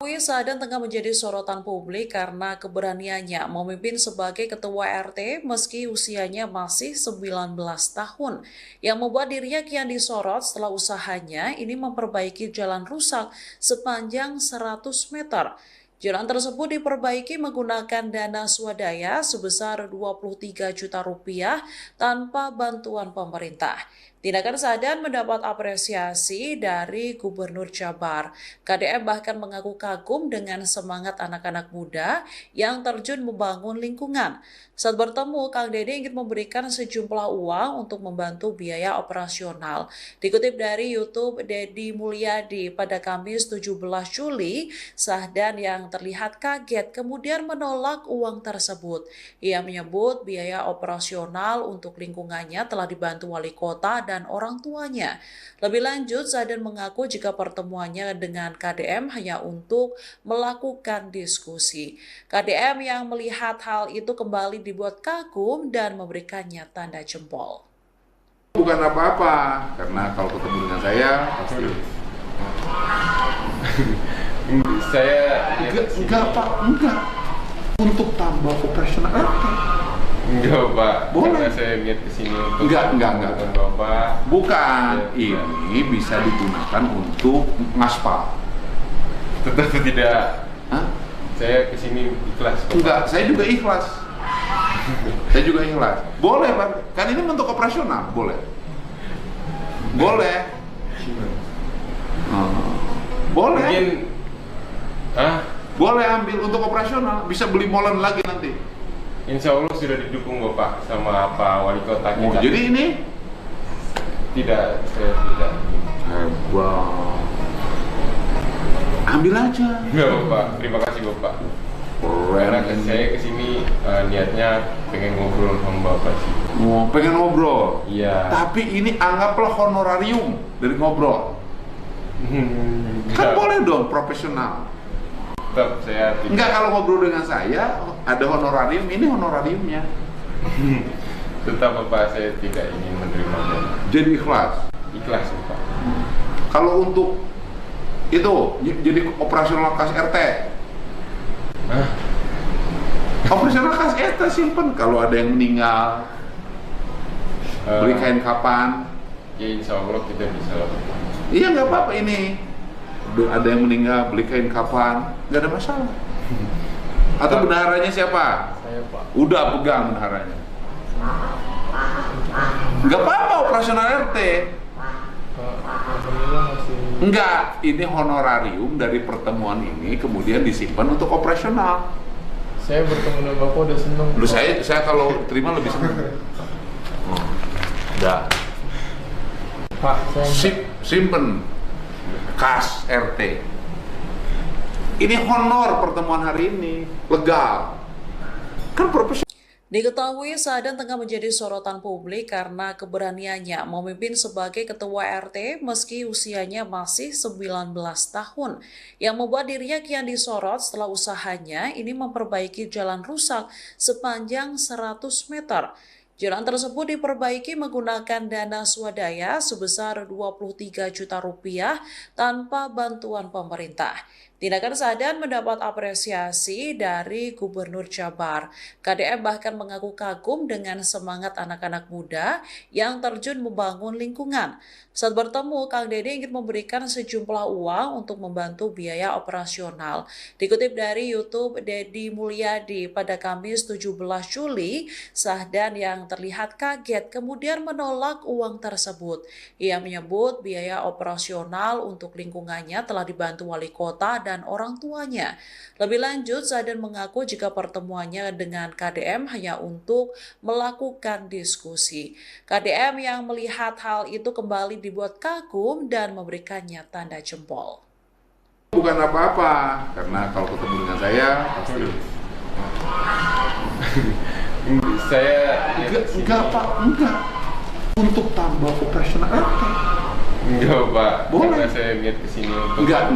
Sadan tengah menjadi sorotan publik karena keberaniannya memimpin sebagai ketua RT meski usianya masih 19 tahun. Yang membuat dirinya kian disorot setelah usahanya ini memperbaiki jalan rusak sepanjang 100 meter. Jalan tersebut diperbaiki menggunakan dana swadaya sebesar 23 juta rupiah tanpa bantuan pemerintah. Tindakan Sadan mendapat apresiasi dari Gubernur Jabar. KDM bahkan mengaku kagum dengan semangat anak-anak muda yang terjun membangun lingkungan. Saat bertemu, Kang Dede ingin memberikan sejumlah uang untuk membantu biaya operasional. Dikutip dari YouTube Dedi Mulyadi pada Kamis 17 Juli, Sadan yang terlihat kaget kemudian menolak uang tersebut. Ia menyebut biaya operasional untuk lingkungannya telah dibantu wali kota dan orang tuanya. Lebih lanjut, Sadan mengaku jika pertemuannya dengan KDM hanya untuk melakukan diskusi. KDM yang melihat hal itu kembali dibuat kagum dan memberikannya tanda jempol. Bukan apa-apa, karena kalau ketemu dengan saya pasti enggak Pak, enggak untuk tambah operasional RT. Enggak Pak, boleh. Karena saya niat kesini untuk enggak. Bapak. Bukan, Ya. ini bisa digunakan untuk ngaspal. Tetap tidak. Hah? Saya kesini ikhlas Pak. Enggak, saya juga ikhlas. Saya juga ikhlas. Boleh Pak, kan ini untuk operasional, boleh. Boleh. Boleh. Mungkin Boleh ambil untuk operasional, bisa beli molen lagi nanti. Insya Allah sudah didukung Bapak sama Pak Wali Kota kita. Oh, jadi ini Tidak, saya tidak. hebat. Ambil aja. Enggak Bapak, terima kasih Bapak. Karena saya kesini niatnya pengen ngobrol sama Bapak sih. Oh, pengen ngobrol. Iya. Tapi ini anggaplah honorarium dari ngobrol. Kan boleh dong, profesional. Tetap saya tidak. Enggak, kalau ngobrol dengan saya ada honorarium, ini honorariumnya. Tetap Bapak, saya tidak ingin menerima Bapak. Jadi ikhlas. Ikhlas Bapak. Kalau untuk itu jadi operasional kas RT. Operasional kas RT simpen, kalau ada yang meninggal beli kain kapan. Ya insya Allah kita bisa lah Bapak. Iya, nggak apa-apa ini. Ada yang meninggal beli kain kapan, nggak ada masalah. Atau bendaharanya siapa? Saya Pak. Udah pegang bendaharanya. Nggak apa-apa operasional RT. Enggak, ini honorarium dari pertemuan ini kemudian disimpan untuk operasional. Saya bertemu dengan Bapak udah seneng. Lu saya kalau terima lebih senang. Udah. Pak, saya Simpen kas RT. Ini honor pertemuan hari ini, legal. Kan profesional. Diketahui Sadan tengah menjadi sorotan publik karena keberaniannya memimpin sebagai ketua RT meski usianya masih 19 tahun. Yang membuat dirinya kian disorot setelah usahanya ini memperbaiki jalan rusak sepanjang 100 meter. Jalan tersebut diperbaiki menggunakan dana swadaya sebesar 23 juta rupiah tanpa bantuan pemerintah. Tindakan Sadan mendapat apresiasi dari Gubernur Jabar. KDM bahkan mengaku kagum dengan semangat anak-anak muda yang terjun membangun lingkungan. Saat bertemu, Kang Dede ingin memberikan sejumlah uang untuk membantu biaya operasional. Dikutip dari YouTube Dedi Mulyadi pada Kamis 17 Juli, Sadan yang terlihat kaget kemudian menolak uang tersebut. Ia menyebut biaya operasional untuk lingkungannya telah dibantu wali kota dan orang tuanya. Lebih lanjut, Sadan mengaku jika pertemuannya dengan KDM hanya untuk melakukan diskusi. KDM yang melihat hal itu kembali dibuat kagum dan memberikannya tanda jempol. Bukan apa-apa, karena kalau ketemu dengan saya pasti Saya enggak Pak, enggak untuk tambah operasional RT. Enggak Pak, Boleh. Karena saya niat kesini untuk Enggak.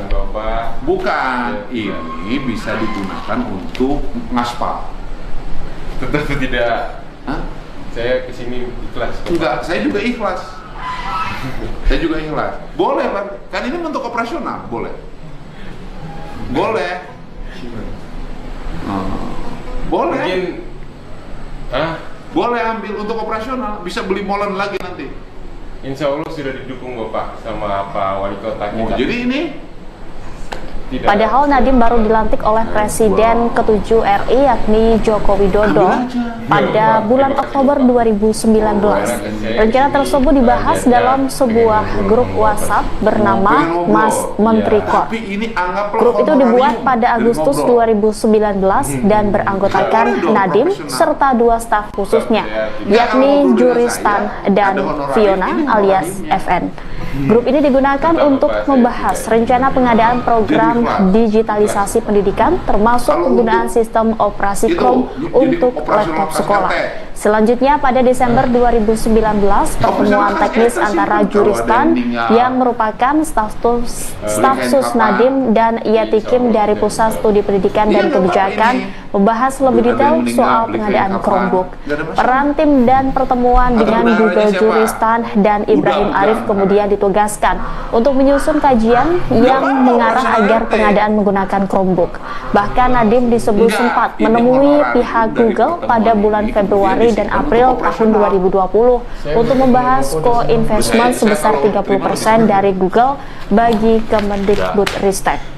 Bapak. Bukan, ini bisa digunakan untuk ngaspal. Tetap tidak. Hah? Saya kesini ikhlas Bapak. Enggak, saya juga ikhlas. Saya juga ikhlas. Boleh Pak, kan ini untuk operasional, boleh. Boleh. Boleh. Mungkin Boleh ambil untuk operasional, bisa beli molen lagi nanti. Insya Allah sudah didukung Bapak sama Pak Wali Kota kita. Jadi ini Tidak. Padahal Nadiem baru dilantik oleh Presiden ke-7 RI yakni Joko Widodo pada bulan Oktober 2019. Rencana tersebut dibahas dalam sebuah grup WhatsApp bernama Mas Menteri Kor. tapi ini anggaplah Grup itu dibuat honorarium pada dari Agustus ngobrol. 2019 dan beranggotakan Nadiem serta 2 staf khususnya, yakni Juristan dan Fiona alias FN. Grup ini digunakan untuk membahas rencana pengadaan program digitalisasi pendidikan termasuk penggunaan sistem operasi Chrome untuk laptop sekolah. Selanjutnya pada Desember 2019, pertemuan teknis antara Juristan yang merupakan staf sus Nadiem dan Yatikim dari Pusat Studi Pendidikan dan Kebijakan membahas lebih detail soal pengadaan Chromebook. Peran tim dan pertemuan dengan Google Juristan dan Ibrahim Arif kemudian ditugaskan untuk menyusun kajian yang mengarah agar pengadaan menggunakan Chromebook. Bahkan Nadiem disebut sempat menemui pihak Google pada bulan Februari dan April tahun 2020 untuk membahas co-investment sebesar 30% dari Google bagi Kemendikbudristek.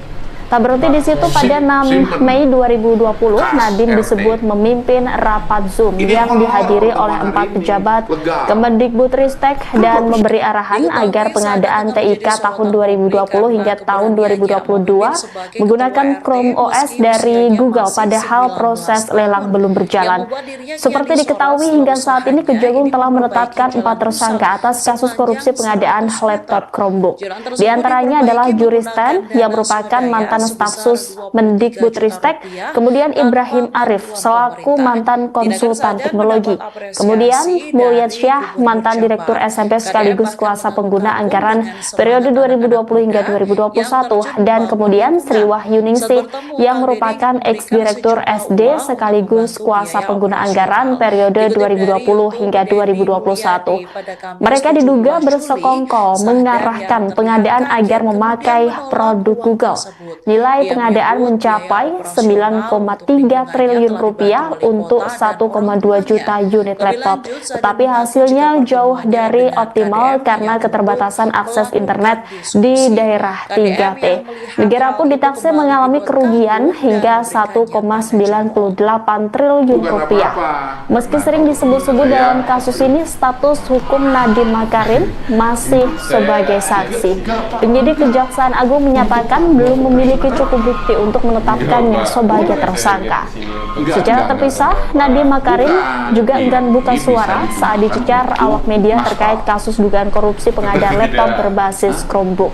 Tak berhenti di situ, pada 6 Mei 2020, Nadiem disebut memimpin rapat Zoom yang dihadiri oleh 4 pejabat Kemendikbudristek dan memberi arahan agar pengadaan TIK tahun 2020 hingga tahun 2022 menggunakan Chrome OS dari Google, padahal proses lelang belum berjalan. Seperti diketahui, hingga saat ini Kejagung telah menetapkan 4 tersangka atas kasus korupsi pengadaan laptop Chromebook. Di antaranya adalah Juristan yang merupakan mantan staf sus Mendikbudristek, kemudian Ibrahim Arif selaku mantan konsultan teknologi, kemudian Mulyad Syah mantan direktur SMP sekaligus kuasa pengguna anggaran periode 2020 hingga 2021, dan kemudian Sri Wahyuningsih yang merupakan ex-direktur SD sekaligus kuasa pengguna anggaran periode 2020 hingga 2021. Mereka diduga bersekongkol mengarahkan pengadaan agar memakai produk Google. Nilai pengadaan mencapai 9,3 triliun rupiah untuk 1,2 juta unit laptop. Tetapi hasilnya jauh dari optimal karena keterbatasan akses internet di daerah 3T. Negara pun ditaksir mengalami kerugian hingga 1,98 triliun rupiah. Meski sering disebut-sebut dalam kasus ini, status hukum Nadiem Makarim masih sebagai saksi. Penyidik Kejaksaan Agung menyatakan belum memiliki cukup bukti untuk menetapkannya sebagai tersangka. Secara terpisah, Nadiem Makarim juga enggan buka suara saat dicecar awak media terkait kasus dugaan korupsi pengadaan laptop berbasis Chromebook.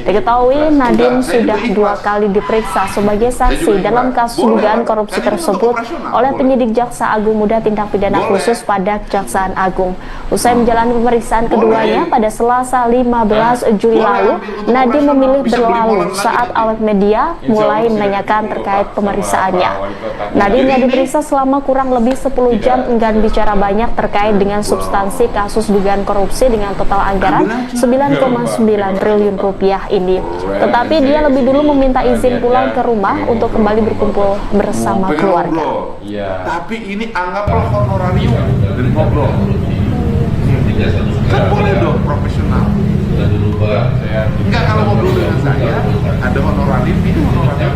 Diketahui Nadiem sudah 2 kali diperiksa sebagai saksi dalam kasus dugaan korupsi tersebut oleh penyidik Jaksa Agung Muda Tindak Pidana Khusus pada Kejaksaan Agung. Usai menjalani pemeriksaan keduanya pada Selasa 15 Juli lalu, Nadiem memilih berlalu saat awak media mulai menanyakan terkait pemeriksaannya. Nadiem yang diperiksa selama kurang lebih 10 jam enggan bicara banyak terkait dengan substansi kasus dugaan korupsi dengan total anggaran 9,9 triliun rupiah ini. Tetapi dia lebih dulu meminta izin pulang ke rumah untuk kembali berkumpul bersama keluarga. Tapi ini anggaplah honorarium dari ngobrol. Kan boleh dong profesional. Enggak, kalau ngobrol dengan saya ada honorarium, ini honorarium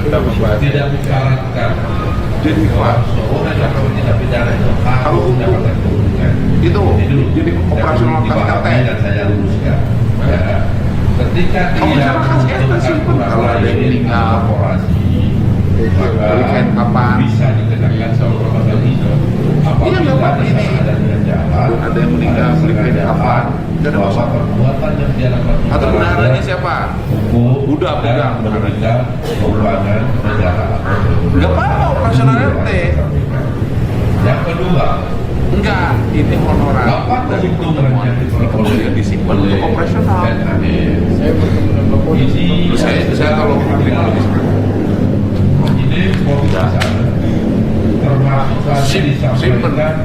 tidak mensyaratkan jadi kalau hukum itu jadi operasional KKT. saya luruskan ketika dia kalau ada yang meninggal maka kapan bisa dikenakan soal protokol itu. Iya, Bapak, ini ada yang meninggal beli kapan, tidak ada masalah. Perbuatan yang dia lakukan Atau benarannya siapa? hukum Budak dan merugikan keuangan negara. Enggak apa-apa operasional RT. Yang kedua, Enggak, ini honorar Bapak dari itu pertemuan kemudian disimpan untuk operasional. Saya bertemu dengan Bapak udah senang. Saya kalau terima lebih seperti ini pembicaraan termasuk tadi disampaikan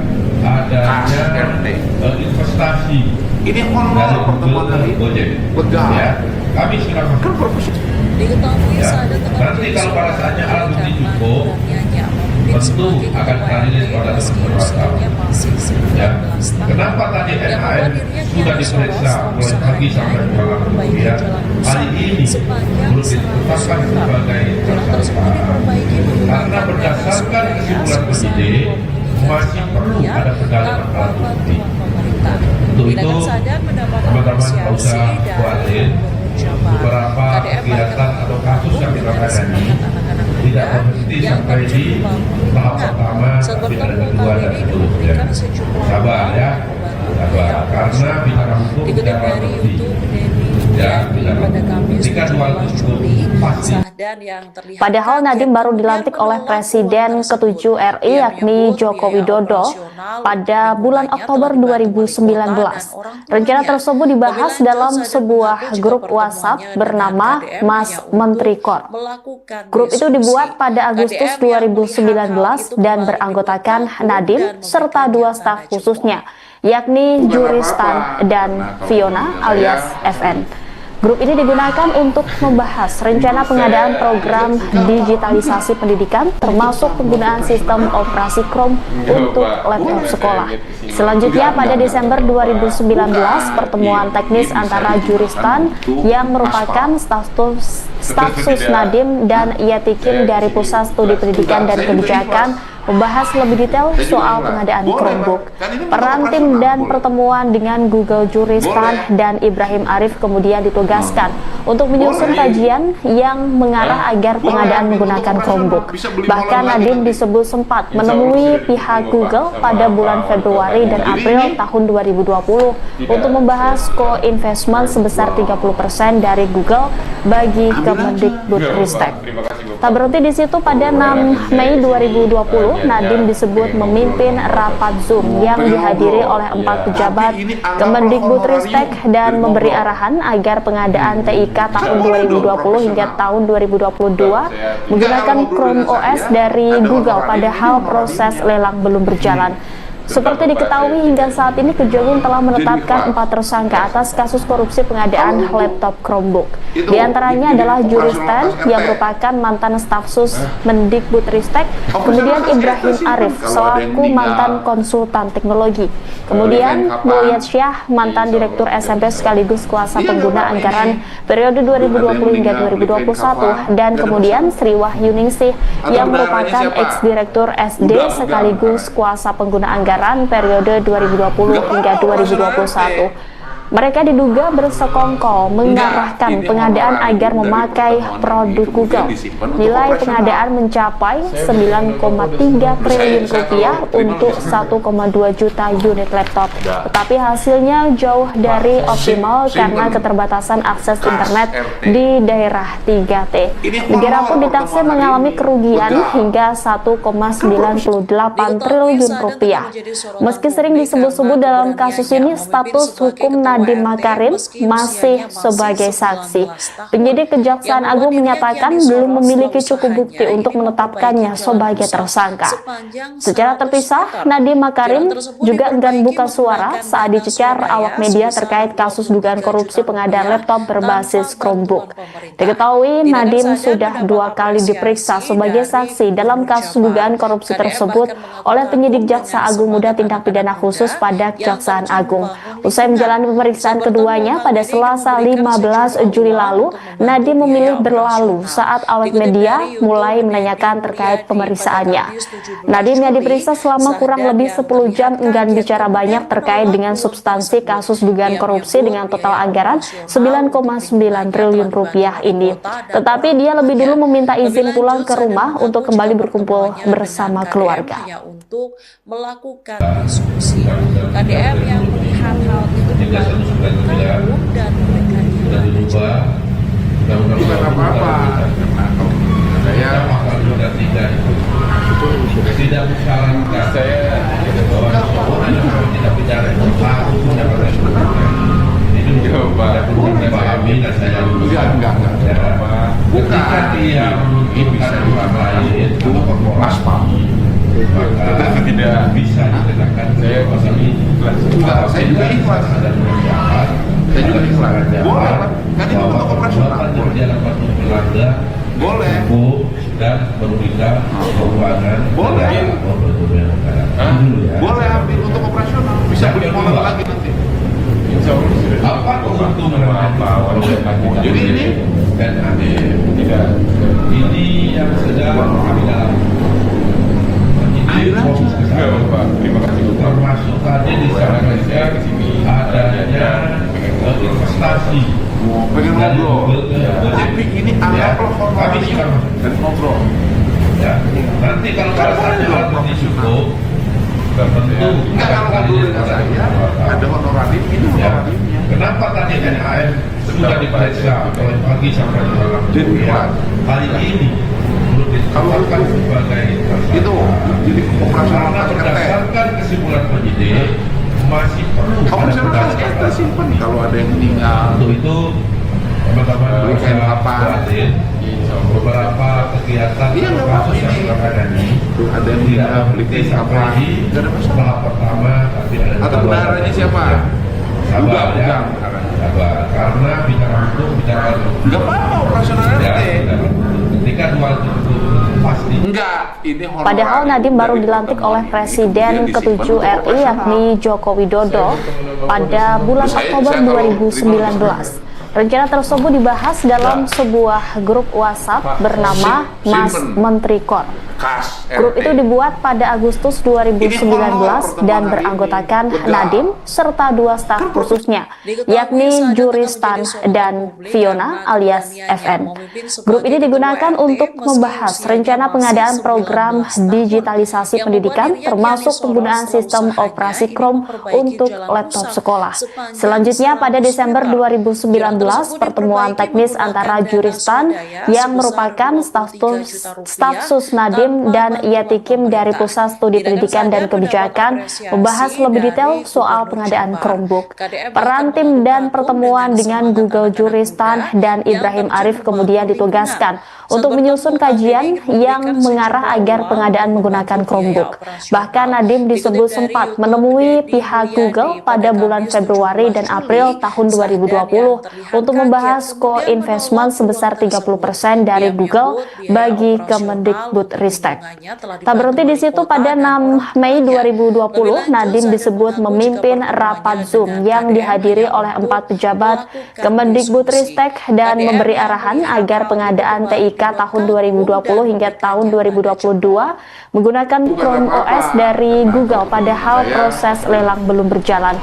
adanya RT. investasi Ini honor pertemuan hari ini. Gojek. Lega. Ya, kami sudah Kan profesional. Diketahui Ya, Sadat tengah nanti menjadi kalau pada saatnya sorotan alat bukti karena cukup, keberaniannya memimpin tentu sebagai akan ketua dirilis RT pada meski beberapa usianya masih 19 Ya. tahun. Kenapa tadi Yang NHM membuat dirinya sudah kian diperiksa disorot mulai setelah pagi sampai usahanya malam memperbaiki kemudian jalan hari rusak ini sepanjang belum 100 ditetapkan meter. sebagai Jalan tersebut tersangka. diperbaiki Karena menggunakan berdasarkan dana kesimpulan sebesar penyidik 23 masih juta perlu rupiah ada pendalaman tanpa alat bukti. bantuan pemerintah. Untuk itu, Tindakan Sadat mendapat teman-teman nggak apresiasi usah dari khawatir. Gubernur Jabar. Beberapa KDM kegiatan bahkan atau kasus yang mengaku kita dengan hadapi semangat anak-anak tidak muda berhenti yang sampai di terjun membangun tahap lingkungan. pertama, Saat tapi ada bertemu kedua kali dan ini seterusnya. diberikan sejumlah Sabar uang ya, membantu sabar. biaya Karena operasional. bicara hukum Dikutip jangan dari berhenti. YouTube Denny Ya, Yadi bicara pada hukum. Kamis Ketika 17 jual itu Juli, pasti. Sahdan yang terlihat Padahal kaget Nadiem baru kemudian dilantik oleh menolak Presiden uang tersebut. ke-7 RI Ia yakni menyebut Joko biaya Widodo operasional pada lingkungannya bulan telah Oktober dibantu wali 2019. kota dan orang Rencana tuanya. tersebut dibahas Lebih dalam lanjut, Sadat sebuah mengaku jika grup pertemuannya WhatsApp dengan bernama KDM Mas hanya untuk Menteri Kor. melakukan Grup itu diskusi. dibuat pada Agustus KDM yang melihat hal 2019 itu dan kembali beranggotakan dibuat Nadiem dan serta memberikannya 2 staf tanda jempol. khususnya, yakni Bukan Juristan apa-apa. dan Nah, kalau Fiona menurut alias saya, FN. Grup ini digunakan untuk membahas rencana pengadaan program digitalisasi pendidikan termasuk penggunaan sistem operasi Chrome untuk laptop sekolah. Selanjutnya pada Desember 2019, pertemuan teknis antara Juristan yang merupakan staf sus Nadiem dan Yatikin dari Pusat Studi Pendidikan dan Kebijakan membahas lebih detail soal pengadaan Chromebook. Peran tim dan pertemuan dengan Google Juristan dan Ibrahim Arif kemudian ditugaskan untuk menyusun kajian yang mengarah agar pengadaan menggunakan Chromebook. Bahkan Nadiem disebut sempat menemui pihak Google pada bulan Februari dan April tahun 2020 untuk membahas co-investment sebesar 30% dari Google bagi Kemendikbudristek. Tak berhenti di situ, pada 6 Mei 2020, Nadiem disebut memimpin rapat Zoom yang dihadiri oleh 4 pejabat Kemendikbudristek dan memberi arahan agar pengadaan TIK tahun 2020 hingga tahun 2022 menggunakan Chrome OS dari Google, padahal proses lelang belum berjalan. Seperti diketahui, hingga saat ini Kejagung telah menetapkan 4 tersangka atas kasus korupsi pengadaan laptop Chromebook. Di antaranya adalah Juristan yang merupakan mantan staf sus Mendikbudristek, kemudian Ibrahim Arif selaku mantan konsultan teknologi, kemudian Mulyad Syah mantan direktur SMP sekaligus kuasa pengguna anggaran periode 2020 hingga 2021, dan kemudian Sri Wahyuningsih yang merupakan ex-direktur SD sekaligus kuasa pengguna anggaran periode 2020 hingga 2021. Mereka diduga bersekongkol mengarahkan pengadaan agar memakai produk Google. Nilai pengadaan mencapai 9,3 triliun rupiah untuk 1,2 juta unit laptop. Tetapi hasilnya jauh dari optimal karena keterbatasan akses internet di daerah 3T. Negara pun ditaksir mengalami kerugian hingga 1,98 triliun rupiah. Meski sering disebut-sebut dalam kasus ini, status hukum Nadiem Makarim masih sebagai saksi. Penyidik Kejaksaan Agung menyatakan belum memiliki cukup bukti untuk menetapkannya sebagai tersangka. Secara terpisah, Nadiem Makarim juga enggan buka suara saat dicecar awak media terkait kasus dugaan korupsi pengadaan laptop berbasis Chromebook. Diketahui Nadiem sudah 2 kali diperiksa sebagai saksi dalam kasus dugaan korupsi tersebut oleh penyidik Jaksa Agung Muda Tindak Pidana Khusus pada Kejaksaan Agung. Usai menjalani pemeriksaan keduanya pada Selasa 15 Juli lalu, Nadiem memilih berlalu saat awak media mulai menanyakan terkait pemeriksaannya. Nadiem yang diperiksa selama kurang lebih 10 jam enggan bicara banyak terkait dengan substansi kasus dugaan korupsi dengan total anggaran 9,9 triliun rupiah ini. Tetapi dia lebih dulu meminta izin pulang ke rumah untuk kembali berkumpul bersama keluarga. Untuk melakukan diskusi, KDM yang melihat hal itu kembali dan mereka berubah Bukan apa-apa. Saya tidak mensyaratkan saya bahwa tidak bicara laku mendapat itu tidak dipahami dan saya enggak. ketika dia menginginkan orang lain atau korporasi Tapi tidak bisa dikenakan saya pasal ini. Enggak, saya juga ikhlas. Ada penjahat. Saya juga ikhlas. Boleh, Pak. Kan itu untuk operasional. Dia dapat melanggar Boleh. hukum dan merugikan keuangan Boleh. negara atau perekonomian negara. Hah? Dulu ya. Boleh ambil untuk operasional. Bisa beli motor lagi nanti. insya Allah sudah Apa keuntungan apa Jadi ini dan aneh tidak ini yang sedang kami dalam Ayolah. fokus ke enggak sana. Bapak, terima kasih Bapak. Termasuk tadi di sana Karena saya kesini adanya investasi pengen dari ngobrol. Google ke Gojek. Tapi ini anggaplah Kami honorarium sudah masuk. dan ngobrol. Ya, nanti kalau pada saatnya alat bukti cukup, tentu Enggak, kalau ngobrol dengan saya ada honorarium, ini ya. honorariumnya. Kenapa tadi NHM sudah diperiksa mulai pagi sampai malam? Jadi, Ya, hari ini belum ditetapkan sebagai tersangka. Itu jadi operasional Karena KTP. berdasarkan kesimpulan penyidik masih perlu ada Operasional KTP kita pendaftaran. simpen kalau ada yang meninggal. Untuk itu teman-teman Berikan bisa apa? khawatir insya Allah beberapa kegiatan Iya, atau nggak kasus apa-apa yang ini. belakangan ini Ada yang tidak meninggal, beli berhenti kain sampai apa? di Nggak ada masalah. tahap pertama, tapi ada Atau kedua. bendaharanya siapa? Sabar Bukan, ya, bukan. sabar. Karena bicara hukum, bicara Enggak apa-apa operasional ya, RT. ketika dua itu pasti. Enggak, ini honorarium. Padahal Nadiem baru dari dilantik pertemuan oleh ini. Presiden Yang disimpan ke-7 untuk RI operasional. yakni Joko Widodo pada bulan Oktober 2019. Rencana tersebut dibahas dalam sebuah grup WhatsApp bernama Mas Menteri Kor. Kas Grup RT. itu dibuat pada Agustus 2019 dan beranggotakan Nadiem serta dua staf khususnya, yakni Juristan dan Fiona alias FN. Grup ini digunakan untuk membahas rencana pengadaan program digitalisasi pendidikan termasuk penggunaan sistem operasi Chrome untuk laptop sekolah. Selanjutnya pada Desember 2019, pertemuan teknis antara Juristan yang merupakan staf sus Nadiem dan Yatikim dari Pusat Studi Pendidikan dan Kebijakan membahas lebih detail soal pengadaan Chromebook. Peran tim dan pertemuan dengan Google Juristan dan Ibrahim Arif kemudian ditugaskan untuk menyusun kajian yang mengarah agar pengadaan menggunakan Chromebook. Bahkan Nadiem disebut sempat menemui pihak Google pada bulan Februari dan April tahun 2020 untuk membahas co-investment sebesar 30% dari Google bagi Kemendikbudristek. Tak berhenti di situ, pada 6 Mei 2020, Nadiem disebut memimpin rapat Zoom yang dihadiri oleh 4 pejabat Kemendikbudristek dan memberi arahan agar pengadaan TIK tahun 2020 hingga tahun 2022 menggunakan Chrome OS dari Google, padahal proses lelang belum berjalan.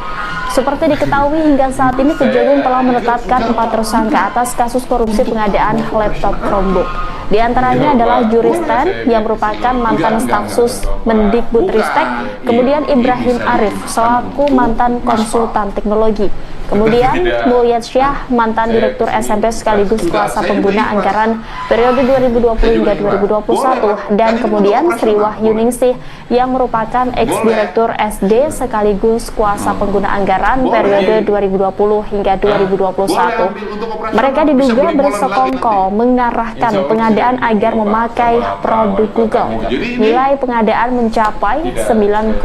Seperti diketahui hingga saat ini Kejagung telah menetapkan 4 tersangka atas kasus korupsi pengadaan laptop Chromebook. Di antaranya adalah Juristan yang merupakan mantan staf sus Mendikbudristek, kemudian Ibrahim Arif selaku mantan konsultan teknologi, kemudian Mulyad Syah mantan direktur SMP sekaligus kuasa pengguna anggaran periode 2020 hingga 2021, dan kemudian Sri Wahyuningsih yang merupakan ex-direktur SD sekaligus kuasa pengguna anggaran periode 2020 hingga 2021. Mereka diduga bersekongkol mengarahkan pengadaan agar memakai produk Google. Nilai pengadaan mencapai 9,3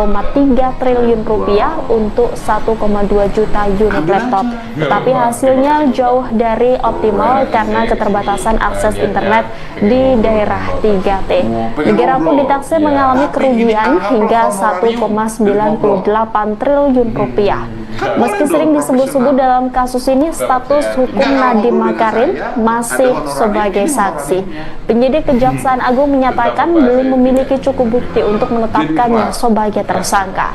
triliun rupiah untuk 1,2 juta unit laptop. Tetapi hasilnya jauh dari optimal karena keterbatasan akses internet di daerah 3T. Negara pun ditaksir mengalami kerugian hingga 1,98 triliun rupiah. Meski sering disebut-sebut dalam kasus ini, status hukum Nadiem Makarim masih sebagai saksi. Penyidik Kejaksaan Agung menyatakan belum memiliki cukup bukti untuk menetapkannya sebagai tersangka.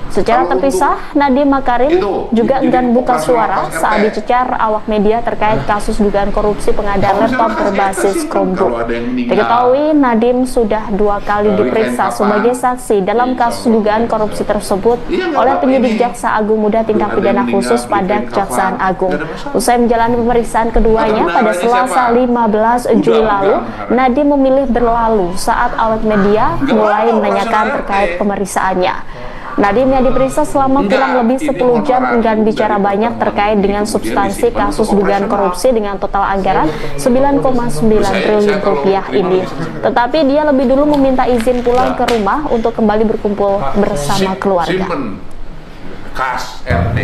Secara terpisah, Nadiem Makarim juga enggan buka suara saat dicecar awak media terkait kasus dugaan korupsi pengadaan laptop berbasis Chromebook. Diketahui Nadiem sudah 2 kali diperiksa sebagai saksi dalam kasus dugaan korupsi tersebut oleh penyidik Jaksa Agung Muda Tindak Pidana Khusus pada Kejaksaan Agung. Usai menjalani pemeriksaan keduanya pada Selasa 15 Juli lalu, Nadiem memilih berlalu saat awak media mulai menanyakan terkait pemeriksaannya. Nadiem yang diperiksa selama kurang lebih 10 jam enggan bicara banyak terkait dengan substansi kasus dugaan korupsi dengan total anggaran 9,9 triliun rupiah ini. Tetapi dia lebih dulu meminta izin pulang ke rumah untuk kembali berkumpul bersama keluarga. Kas RT.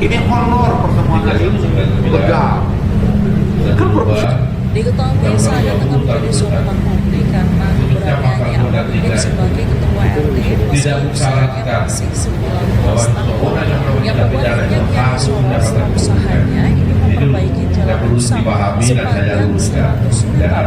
Ini honor pertemuan hari ini legal. Kan Diketahui saya tengah menjadi sorotan publik karena keberaniannya memimpin sebagai ketua RT meski usianya masih 19 tahun. Yang membuatnya kian sorot setelah usahanya ini memperbaiki jalan rusak sepanjang 100 meter.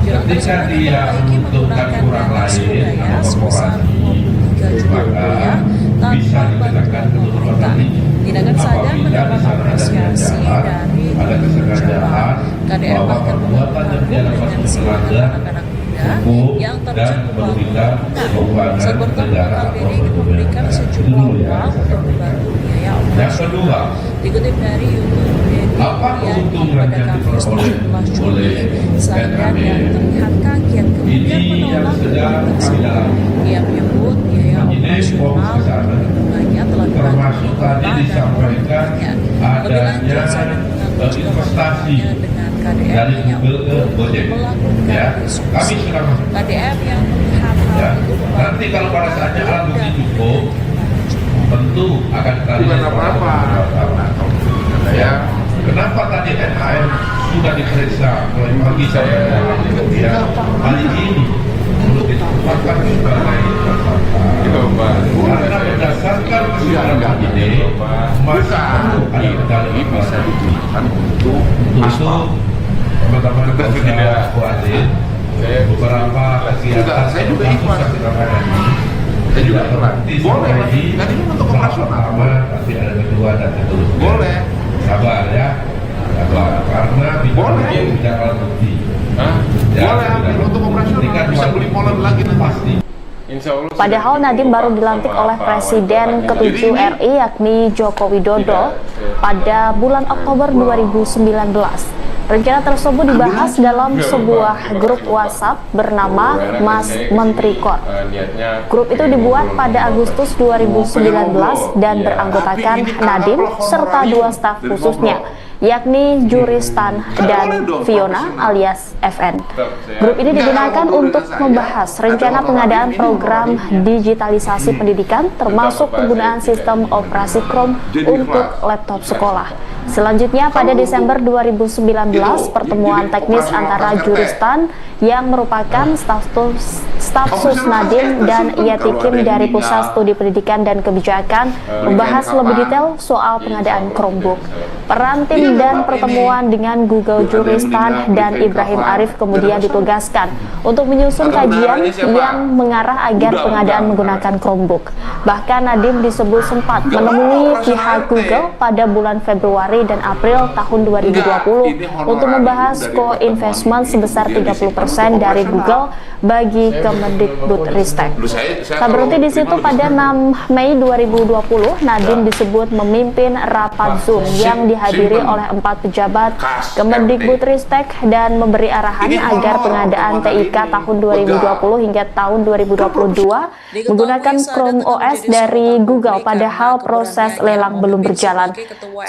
Jalan tersebut diperbaiki menggunakan dana swadaya sebesar 23 juta rupiah tanpa bantuan pemerintah. Tindakan Sadam mendapat apresiasi dari pejabat. KDM bahkan memperlakukan dengan semangat anak-anak muda yang terjun ke bangunan. Saat bertemu hal ini ingin memberikan sejumlah uang untuk membantu biaya operasional. Dikutip dari YouTube Dedi pada Kamis 17 Juli, Sadam yang terlihat kaget kemudian menolak uang tersebut. Ia menyebut biaya operasional hubungannya telah dibantu pemerintah dan lebih lanjut Sadam mengaku juga hubungannya dengan KDM hanya untuk melakukan diskusi. KDM yang melihat hal itu nanti kalau pada saatnya alat bukti cukup, tentu akan kita bukan apa-apa. Ya, kenapa tadi NHM sudah diperiksa mulai pagi saya ya, hari ini belum ditetapkan sebagai tersangka. Karena berdasarkan persidangan ini masa ada kendali bisa digunakan untuk itu teman-teman tidak khawatir. Beberapa kegiatan saya juga ikhlas. Saya juga ikhlas. Boleh, kan ini untuk operasional. Nanti ada kedua dan seterusnya. Boleh. Sabar ya. Sabar. Karena boleh. Tidak alat bukti. Boleh ambil untuk operasional. Bisa beli molen lagi nanti. Padahal Nadiem baru dilantik oleh Presiden ke-7 RI yakni Joko Widodo pada bulan Oktober 2019. Rencana tersebut dibahas dalam sebuah grup WhatsApp bernama Mas Menteri Kor. Grup itu dibuat pada Agustus 2019 dan beranggotakan Nadiem serta 2 staf khususnya, yakni Juristan dan Fiona alias FN. Grup ini digunakan untuk membahas rencana pengadaan program digitalisasi pendidikan termasuk penggunaan sistem operasi Chrome untuk laptop sekolah. Selanjutnya pada Desember 2019, pertemuan teknis antara Juristan yang merupakan staf sus Nadiem dan Yatikim dari Pusat Studi Pendidikan dan Kebijakan membahas lebih detail soal pengadaan Chromebook. Peran tim dan pertemuan dengan Google Juristan dan Ibrahim Arif kemudian ditugaskan untuk menyusun kajian yang mengarah agar pengadaan menggunakan Chromebook. Bahkan Nadiem disebut sempat menemui pihak Google pada bulan Februari dan April tahun 2020 untuk membahas co-investment sebesar 30% dari Google bagi Kemendikbudristek. Tak berhenti di situ, pada 6 Mei 2020 Nadiem disebut memimpin rapat Zoom yang dihadiri oleh 4 pejabat Kemendikbudristek dan memberi arahan agar pengadaan TIK tahun 2020 hingga tahun 2022 menggunakan Chrome OS dari Google, padahal proses lelang belum berjalan.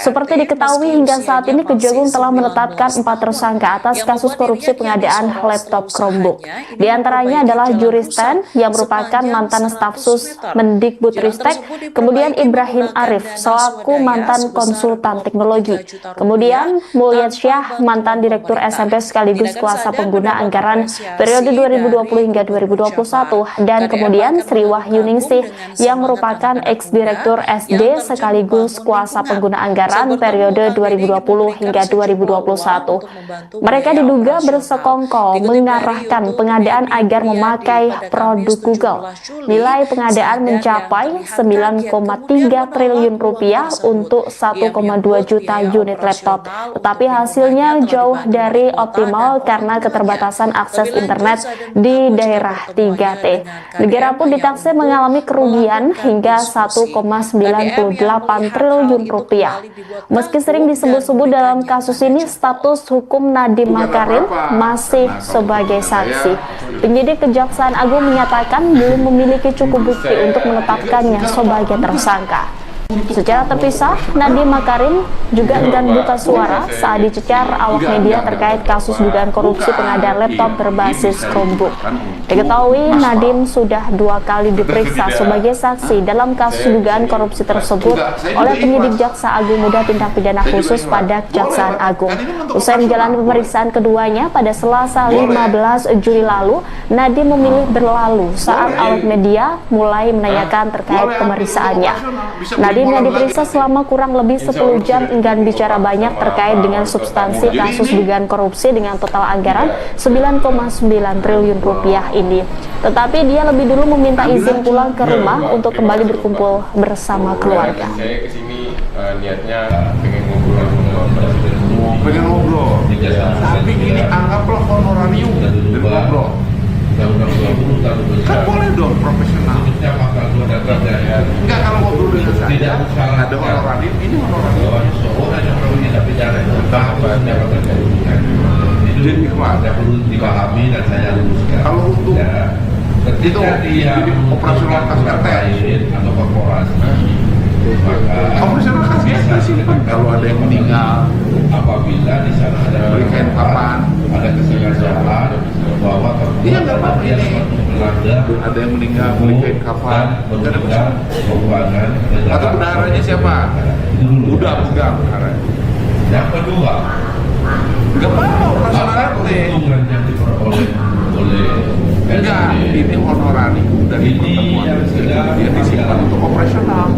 Seperti diketahui, hingga saat ini Kejagung telah menetapkan 4 tersangka atas kasus korupsi pengadaan laptop Chromebook. Di antaranya adalah Juristan yang merupakan mantan staf sus Mendikbudristek, kemudian Ibrahim Arif selaku mantan konsultan teknologi, kemudian Mulyad Syah mantan direktur SMP sekaligus kuasa pengguna anggaran periode 2020 hingga 2021, dan kemudian Sri Wahyuningsih yang merupakan ex-direktur SD sekaligus kuasa pengguna anggaran periode 2020 hingga 2021. Mereka diduga bersekongkol mengarahkan pengadaan agar memakai produk Google. Nilai pengadaan mencapai 9,3 triliun rupiah untuk 1,2 juta juta unit laptop. Tetapi hasilnya jauh dari optimal karena keterbatasan akses internet di daerah 3T. Negara pun ditaksir mengalami kerugian hingga 1,98 triliun rupiah. Meski sering disebut-sebut dalam kasus ini, status hukum Nadiem Makarim masih sebagai saksi. Penyidik Kejaksaan Agung menyatakan belum memiliki cukup bukti untuk menetapkannya sebagai tersangka. Secara terpisah, Nadiem Makarim juga enggan buka suara saat dicecar awak media terkait kasus dugaan korupsi pengadaan laptop berbasis Chromebook. Diketahui Nadiem sudah 2 kali diperiksa sebagai saksi dalam kasus dugaan korupsi tersebut oleh penyidik Jaksa Agung Muda Tindak Pidana Khusus pada Kejaksaan Agung. Usai menjalani pemeriksaan keduanya pada Selasa 15 Juli lalu, Nadiem memilih berlalu saat awak media mulai menanyakan terkait pemeriksaannya. Nadiem yang diperiksa selama kurang lebih 10 jam enggan bicara banyak terkait dengan substansi kasus dugaan korupsi dengan total anggaran 9,9 triliun rupiah ini. Tetapi dia lebih dulu meminta izin pulang ke rumah untuk kembali berkumpul bersama keluarga. Saya kesini niatnya pengen ngobrol sama Presiden. Pengen ngobrol. Tapi ini anggaplah honorarium dan ngobrol. Kan boleh dong profesional. Enggak, kalau ngobrol dengan saya ada honorarium, ini honorarium. Jadi ada perlu dipahami dan saya luruskan. Kalau untuk itu operasional kas atau korporasi, operasional kas disimpan. Kalau ada yang meninggal, apabila di sana ada berikan kapan, ada kesengajaan bahwa dia nggak apa-apa ini ada yang meninggal, berikan kapan, nggak ada masalah. Atau bendaharanya siapa? Udah pegang bendaharanya. Yang kedua, nggak apa-apa operasional RT. Yang diperoleh oleh enggak, ini honorarium dari pertemuan dia disimpan untuk operasional.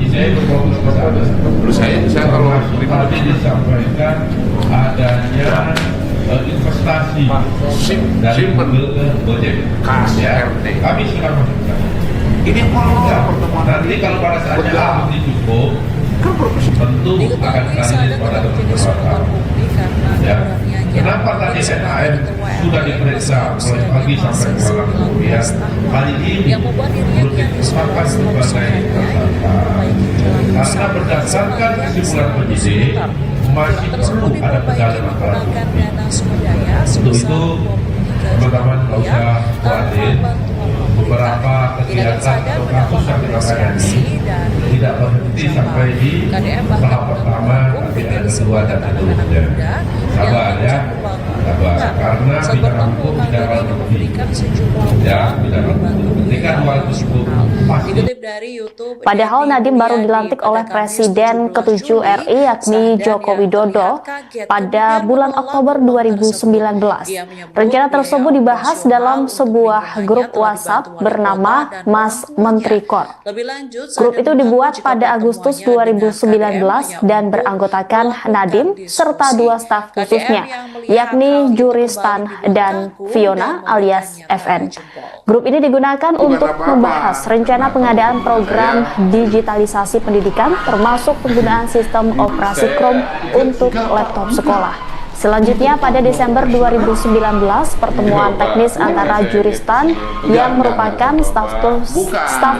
Saya berfokus ke sana. Terus saya kalau tadi disampaikan adanya investasi dari mobil ke Gojek KSRT. Kami sudah masukkan. Ini honor pertemuan nanti kalau pada saatnya bukti cukup, kan tentu akan kami pada kesempatan. Ya. Kenapa tadi NAM sudah diperiksa mulai pagi sampai malam kemudian kali ini belum ditetapkan sebagai tersangka karena berdasarkan kesimpulan penyidik masih perlu ada pendalaman alat bukti. Untuk itu teman-teman tidak usah khawatir, beberapa kegiatan atau kasus yang kita tangani tidak berhenti sampai di tahap pertama, tapi ada kedua dan seterusnya. Sabar ya, sabar. Karena bidang hukum tidak akan berhenti. Ya, bidang hukum ketika dua tersebut pasti. Padahal Nadiem baru dilantik oleh Presiden ke-7 RI yakni Joko Widodo pada bulan Oktober 2019. Rencana tersebut dibahas dalam sebuah grup WhatsApp bernama Mas Menteri Kor. Grup itu dibuat pada Agustus 2019 dan beranggotakan Nadiem serta 2 staf khususnya, yakni Juristan dan Fiona alias FN. Grup ini digunakan untuk membahas rencana pengadaan program digitalisasi pendidikan termasuk penggunaan sistem operasi Chrome untuk laptop sekolah. Selanjutnya pada Desember 2019, pertemuan teknis antara Juristan yang merupakan staf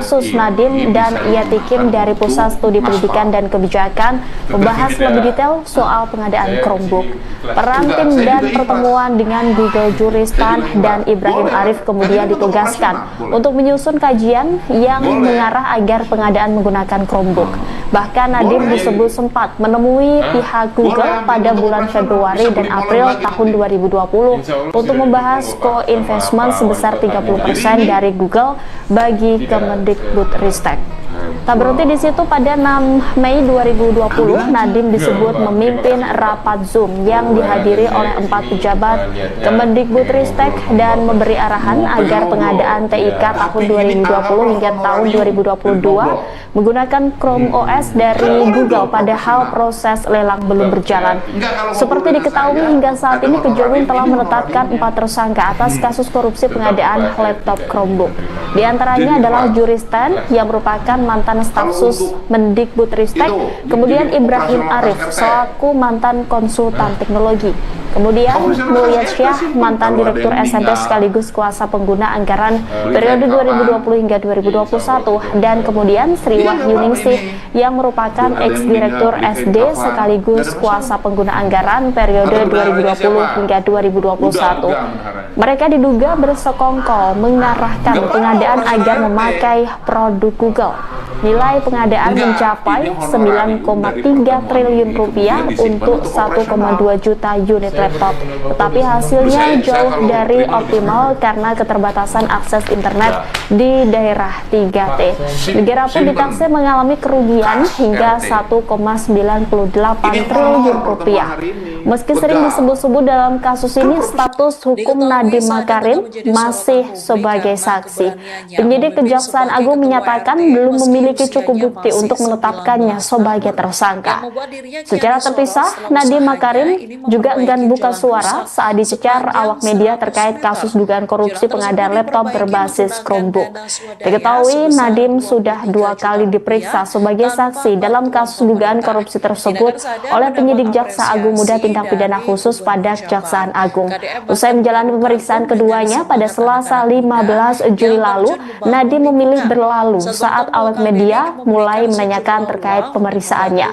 sus Nadiem dan Yatikim dari Pusat Studi Pendidikan dan Kebijakan membahas lebih detail soal pengadaan Chromebook. Peran tim dan pertemuan dengan Google Juristan dan Ibrahim Arif kemudian ditugaskan untuk menyusun kajian yang mengarah agar pengadaan menggunakan Chromebook. Bahkan Nadiem disebut sempat menemui pihak Google pada bulan Februari dan April tahun 2020 untuk membahas co-investment sebesar 30% dari Google bagi Kemendikbudristek. Tak berhenti di situ, pada 6 Mei 2020, Nadiem disebut memimpin rapat Zoom yang dihadiri oleh 4 pejabat Kemendikbudristek dan memberi arahan agar pengadaan TIK tahun 2020 hingga tahun 2022 menggunakan Chrome OS dari Google, padahal proses lelang belum berjalan. Seperti diketahui, hingga saat ini Kejagung telah menetapkan 4 tersangka atas kasus korupsi pengadaan laptop Chromebook. Di antaranya adalah Juristan yang merupakan mantan mantan stafsus Mendikbudristek, kemudian Ibrahim Arif selaku mantan konsultan teknologi, kemudian Mulyasyah mantan direktur SMP sekaligus kuasa pengguna anggaran periode 2020 hingga 2021, dan kemudian Sri Wahyuningsih yang merupakan ex-direktur SD sekaligus kuasa pengguna anggaran periode 2020 hingga 2021. Mereka diduga bersekongkol mengarahkan pengadaan agar memakai produk Google. Nilai pengadaan mencapai 9,3 triliun rupiah untuk 1,2 juta unit laptop. Tetapi hasilnya jauh dari optimal karena keterbatasan akses internet di daerah 3T. Negara pun ditaksir mengalami kerugian hingga 1,98 triliun rupiah. Meski sering disebut-sebut dalam kasus ini, status hukum Nadiem Makarim masih sebagai saksi. Penyidik Kejaksaan Agung menyatakan belum memiliki cukup bukti untuk menetapkannya sebagai tersangka. Secara terpisah, Nadiem Makarim juga enggan buka suara saat dicecar awak media terkait kasus dugaan korupsi pengadaan laptop berbasis Chromebook. Diketahui Nadiem sudah 2 kali diperiksa sebagai saksi dalam kasus dugaan korupsi tersebut oleh penyidik Jaksa Agung Muda Tindak Pidana Khusus pada Kejaksaan Agung. Usai menjalani pemeriksaan keduanya pada Selasa 15 Juli lalu, Nadiem memilih berlalu saat awak media mulai menanyakan terkait pemeriksaannya.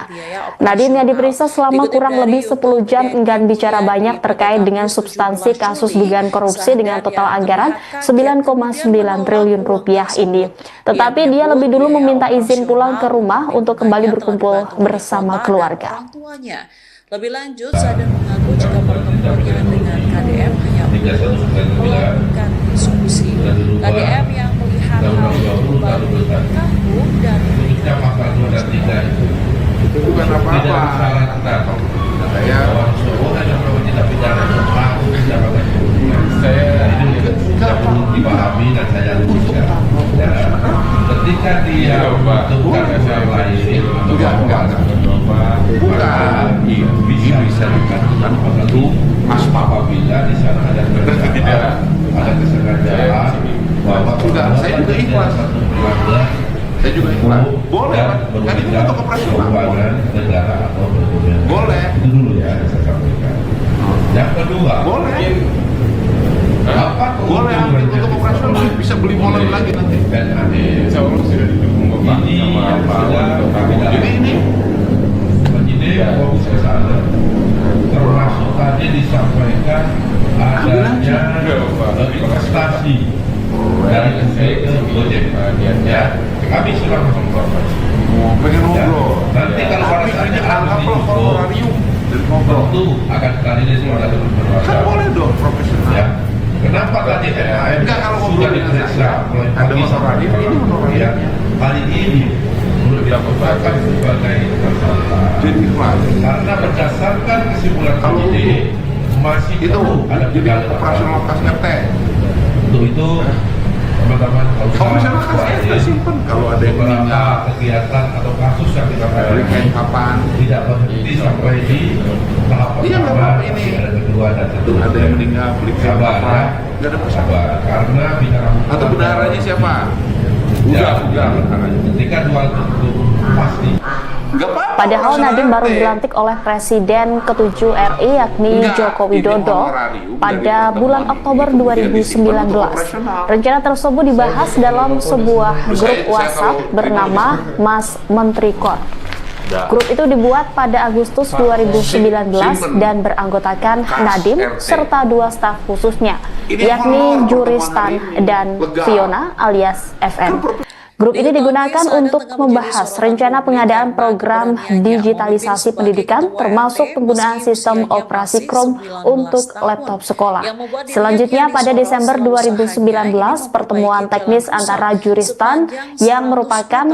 Nadiem yang diperiksa selama kurang lebih 10 jam enggan bicara banyak terkait dengan substansi kasus dugaan korupsi dengan total anggaran 9,9 triliun rupiah ini. Tetapi dia lebih dulu meminta izin pulang ke rumah untuk kembali berkumpul bersama keluarga. Lebih lanjut, Sadar mengaku jika pertemuannya dengan KDM hanya untuk melakukan diskusi. KDM yang melihat hal itu baru berkabung dan pasal 2 dan 3 itu bukan apa-apa. Saya tidak pidana saya tidak perlu dipahami dan saya luruskan. Ketika dia membutuhkan orang lain maka bisa dikatakan itu apabila di sana ada kesengajaan bahwa saya juga ikhlas. Saya juga ikhlas. Boleh, kan itu untuk operasional. Negara atau boleh. Itu dulu ya, saya sampaikan. Yang kedua, boleh. Apa boleh untuk operasional bisa beli molen lagi nanti. Insya Allah sudah didukung Bapak sama Pak. Jadi ini fokus ke sana, termasuk tadi disampaikan adanya investasi dari NC ke Gojek. Ya, kami sudah ngobrol. pengen ngobrol. Nanti kalau pada saatnya harus ngobrol itu akan validasi oleh Kan berwasa. boleh dong profesional. Ya. Kenapa tadi MAM Enggak, kalau sudah ngobrol diperiksa oleh ada kami honorario, ini honorario. ya, kali ini menurut dilaporkan sebagai tersangka. Jadi ikhlas. Karena berdasarkan kesimpulan Kalau penyidik masih Itu perlu ada jadi pidana. operasional kas RT. Untuk itu teman-teman Operasional kas RT simpen. Kalau ada yang beberapa meninggal, kegiatan atau kasus yang kita berikan kapan? tidak berhenti sampai di tahap Iya, nggak pertama, apa-apa ini. ada kedua dan seterusnya. Ada yang meninggal, berikan Sabar kapan? ya. Nggak ada masalah. Sabar, karena bicara Atau bendaharanya siapa? Ya, Udah. ketika dua itu pasti. Enggak apa-apa. Padahal Nadiem baru dilantik oleh Presiden ke-7 RI yakni Joko Widodo pada bulan Oktober 2019. Rencana tersebut dibahas dalam sebuah grup WhatsApp bernama Mas Menteri Kor. Grup itu dibuat pada Agustus 2019 dan beranggotakan Nadiem serta 2 staf khususnya, yakni Juristan dan Fiona alias FN. Grup ini digunakan untuk membahas rencana pengadaan program digitalisasi pendidikan termasuk penggunaan sistem operasi Chrome untuk laptop sekolah. Selanjutnya pada Desember 2019, pertemuan teknis antara Juristan yang merupakan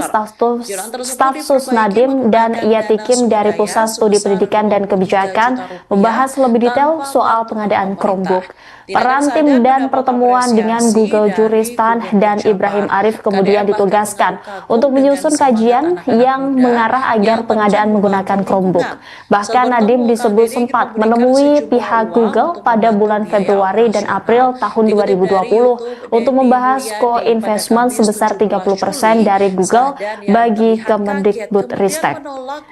stafsus Nadiem dan Yatikim dari Pusat Studi Pendidikan dan Kebijakan membahas lebih detail soal pengadaan Chromebook. Peran tim dan pertemuan dengan Google Juristan dan Ibrahim Arif kemudian ditugaskan ditugaskan untuk menyusun kajian yang mengarah agar pengadaan menggunakan Chromebook. Bahkan Nadiem disebut sempat menemui pihak Google pada bulan Februari dan April tahun 2020 untuk membahas co-investment sebesar 30% dari Google bagi Kemendikbudristek.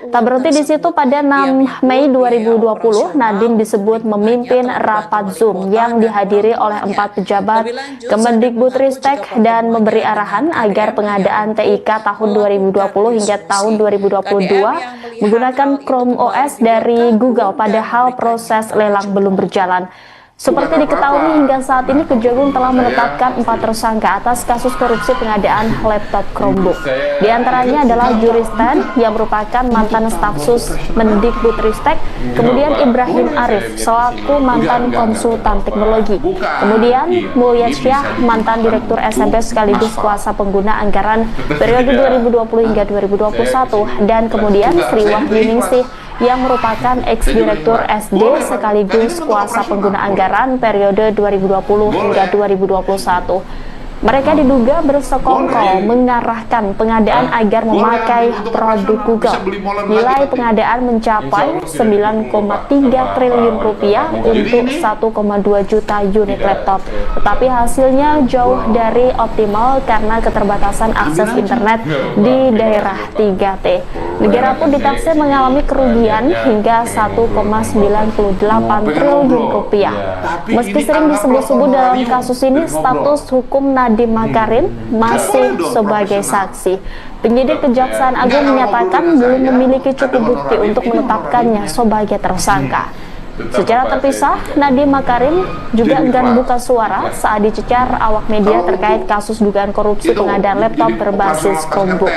Tak berhenti di situ, pada 6 Mei 2020, Nadiem disebut memimpin rapat Zoom yang dihadiri oleh 4 pejabat Kemendikbudristek dan memberi arahan agar pengadaan TIK tahun 2020 hingga tahun 2022 menggunakan Chrome OS dari Google, padahal proses lelang belum berjalan. Seperti diketahui, hingga saat ini Kejagung telah menetapkan 4 tersangka atas kasus korupsi pengadaan laptop Chromebook. Di antaranya adalah Juristen yang merupakan mantan stafsus Mendikbudristek, kemudian Ibrahim Arif selaku mantan konsultan teknologi, kemudian Mulyasyah mantan direktur SMP sekaligus kuasa pengguna anggaran periode 2020 hingga 2021, dan kemudian Sri Wahyuningsih yang merupakan ex-direktur SD sekaligus kuasa pengguna anggaran periode 2020 hingga 2021. Mereka diduga bersekongkol mengarahkan pengadaan agar memakai produk Google. Nilai pengadaan mencapai 9,3 triliun rupiah untuk 1,2 juta unit laptop. Tetapi hasilnya jauh dari optimal karena keterbatasan akses internet di daerah 3T. Negara pun ditaksir mengalami kerugian hingga 1,98 triliun rupiah. Meski sering disebut-sebut dalam kasus ini, status hukum Nadiem Makarim masih sebagai saksi. Penyidik Kejaksaan Agung menyatakan belum memiliki cukup bukti untuk menetapkannya sebagai tersangka. Secara terpisah, Nadiem Makarim juga enggan buka suara saat dicecar awak media terkait kasus dugaan korupsi pengadaan laptop berbasis Chromebook.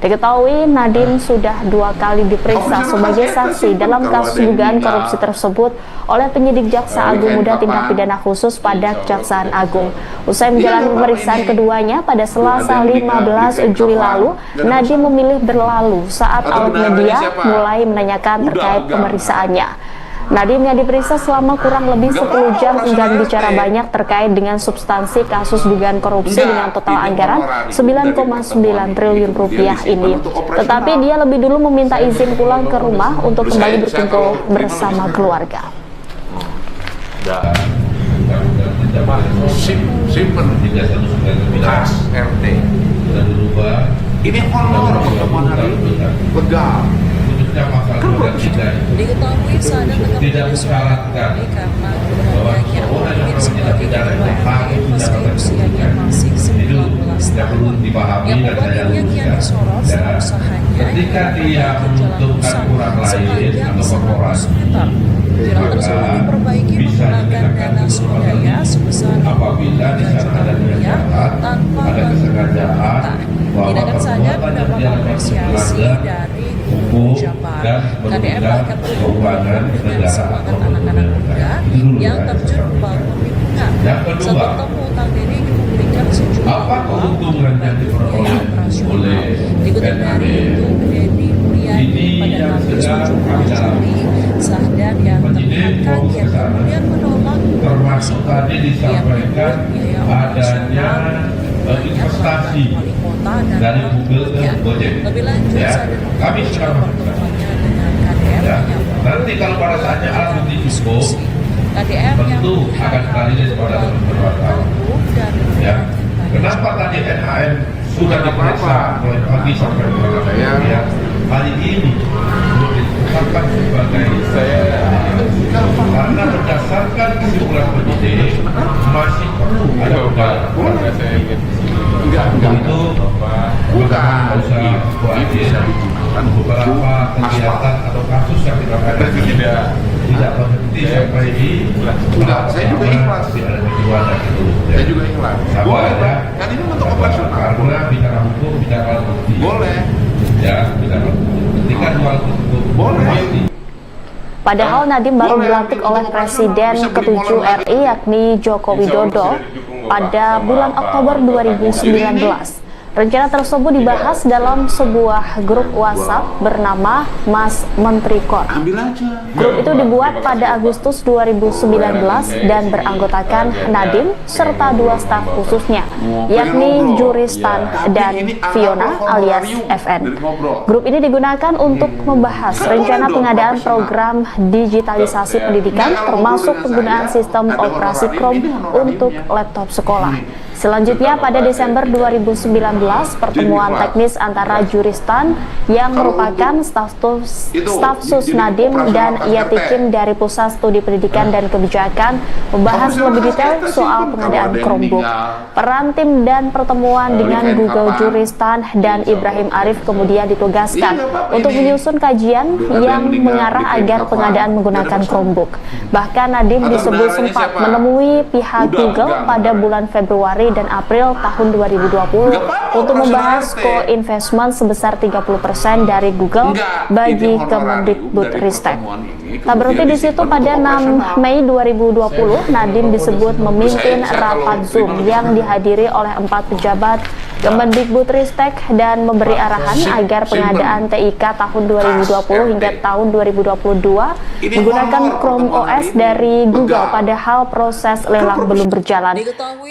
Diketahui Nadiem sudah 2 kali diperiksa sebagai saksi dalam kasus dugaan korupsi tersebut oleh penyidik Jaksa Agung Muda Tindak Pidana Khusus pada Kejaksaan Agung. Usai menjalani pemeriksaan keduanya pada Selasa 15 Juli lalu, Nadiem memilih berlalu saat awak media mulai menanyakan terkait pemeriksaannya. Nadiem yang diperiksa selama kurang lebih 10 jam enggan bicara banyak terkait dengan substansi kasus dugaan korupsi dengan total anggaran 9,9 triliun rupiah ini. Tetapi dia lebih dulu meminta izin pulang ke rumah untuk kembali berkumpul bersama keluarga. Simpen khas RT. Ini honor pertemuan hari ini. Legal. Diketahui Sadam tidak mensyaratkan bahwa seorang yang sebagai ketua RT meski usianya masih 19 tahun. Yang membuat dirinya kian disorot saat usahanya ketika dia menentukan kurang lain atau korporasi, viral tersebut diperbaiki menggunakan dana swadaya sebesar apabila di sana ada niat, tanpa ada kesengajaan, tindakan Sadam mendapat apresiasi dari hukum Jabar. dan KDM bahkan keuangan dengan semangat anak-anak muda yang terjun membangun lingkungan. Yang kedua, Saat bertemu utang diri diberikan sejumlah apa keuntungan yang diperoleh oleh dikutip dari itu Dedi Mulyadi pada Kamis 17 Juli, Sahdan yang terlihat kaget kemudian menolak termasuk tadi disampaikan adanya investasi dari Google ke Gojek. Lebih lanjut, Ya, kami sudah pertemuannya dengan KDM ya. menyampaikan Nanti kalau pada saatnya alat bukti cukup, KDM tentu akan dirilis kepada teman-teman wartawan. Ya, kenapa tadi NHM sudah diperiksa mulai pagi sampai malam ya? Hari ini belum ditetapkan sebagai karena berdasarkan kesimpulan penyidik masih perlu ada keluarga saya ingin itu bukan usah beberapa kegiatan atau kasus yang kita tidak berhenti sampai di saya juga ikhlas. Saya juga ikhlas. Boleh. Kan ini untuk operasional. Karena bicara hukum, bicara bukti. Boleh. Ya, bicara ketika dua hukum boleh. Padahal Nadiem baru dilantik oleh Presiden ke-7 RI yakni Joko Widodo pada bulan Oktober 2019. Rencana tersebut dibahas dalam sebuah grup WhatsApp bernama Mas Menteri Kor. Grup itu dibuat pada Agustus 2019 dan beranggotakan Nadiem serta 2 staf khususnya, yakni Juristan dan Fiona alias FN. Grup ini digunakan untuk membahas rencana pengadaan program digitalisasi pendidikan termasuk penggunaan sistem operasi Chrome untuk laptop sekolah. Selanjutnya pada Desember 2019, pertemuan teknis antara Juristan yang merupakan staf sus Nadiem dan Yatikim dari Pusat Studi Pendidikan dan Kebijakan membahas lebih detail soal pengadaan Chromebook. Peran tim dan pertemuan dengan Google Juristan dan Ibrahim Arif kemudian ditugaskan untuk menyusun kajian yang mengarah agar pengadaan menggunakan Chromebook. Bahkan Nadiem disebut sempat menemui pihak Google pada bulan Februari dan April tahun 2020 untuk membahas co-investment sebesar 30% dari Google bagi Kemendikbudristek. Tak berhenti di situ, pada 6 Mei 2020, Nadiem disebut memimpin rapat Zoom yang dihadiri oleh 4 pejabat Kemendikbudristek dan memberi arahan agar pengadaan TIK tahun 2020 hingga tahun 2022 menggunakan Chrome OS dari Google, padahal proses lelang belum berjalan.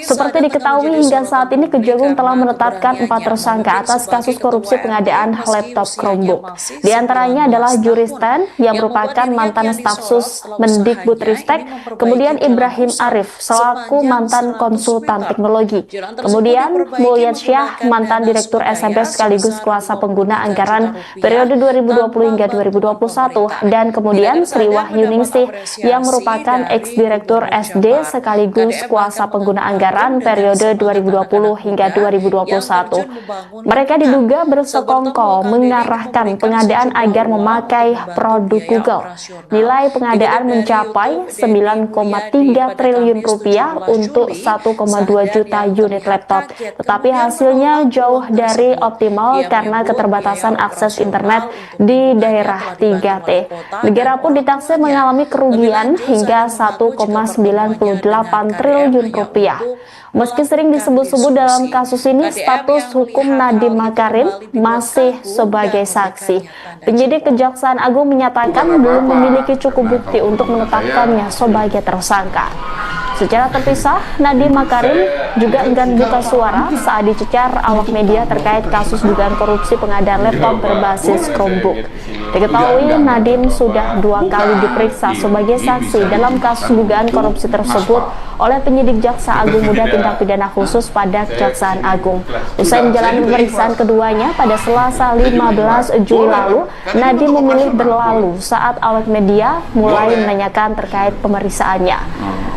Seperti diketahui, hingga saat ini Kejagung telah menetapkan 4 tersangka atas kasus korupsi pengadaan laptop Chromebook. Di antaranya adalah Juristan yang merupakan mantan staf sus Mendikbudristek, kemudian Ibrahim Arif selaku mantan konsultan teknologi, kemudian Mulyasyah mantan direktur SMP sekaligus kuasa pengguna anggaran periode 2020 hingga 2021, dan kemudian Sri Wahyuningsih yang merupakan ex-direktur SD sekaligus kuasa pengguna anggaran periode 2020 hingga 2021. Mereka diduga bersekongkol mengarahkan pengadaan agar memakai produk Google. Nilai pengadaan mencapai 9,3 triliun rupiah untuk 1,2 juta unit laptop, tetapi hasilnya jauh dari optimal karena keterbatasan akses internet di daerah 3T. Negara pun ditaksir mengalami kerugian hingga 1,98 triliun rupiah. Meski sering disebut-sebut dalam kasus ini, status hukum Nadiem Makarim masih sebagai saksi. Penyidik Kejaksaan Agung menyatakan belum memiliki cukup bukti untuk menetapkannya sebagai tersangka. Secara terpisah, Nadiem Makarim juga enggan buka suara saat dicecar awak media terkait kasus dugaan korupsi pengadaan laptop berbasis Chromebook. Diketahui Nadiem sudah 2 kali diperiksa sebagai saksi dalam kasus dugaan korupsi tersebut oleh penyidik Jaksa Agung Muda Tindak Pidana Khusus pada Kejaksaan Agung. Usai menjalani pemeriksaan keduanya pada Selasa 15 Juli lalu, Nadiem memilih berlalu saat awak media mulai menanyakan terkait pemeriksaannya.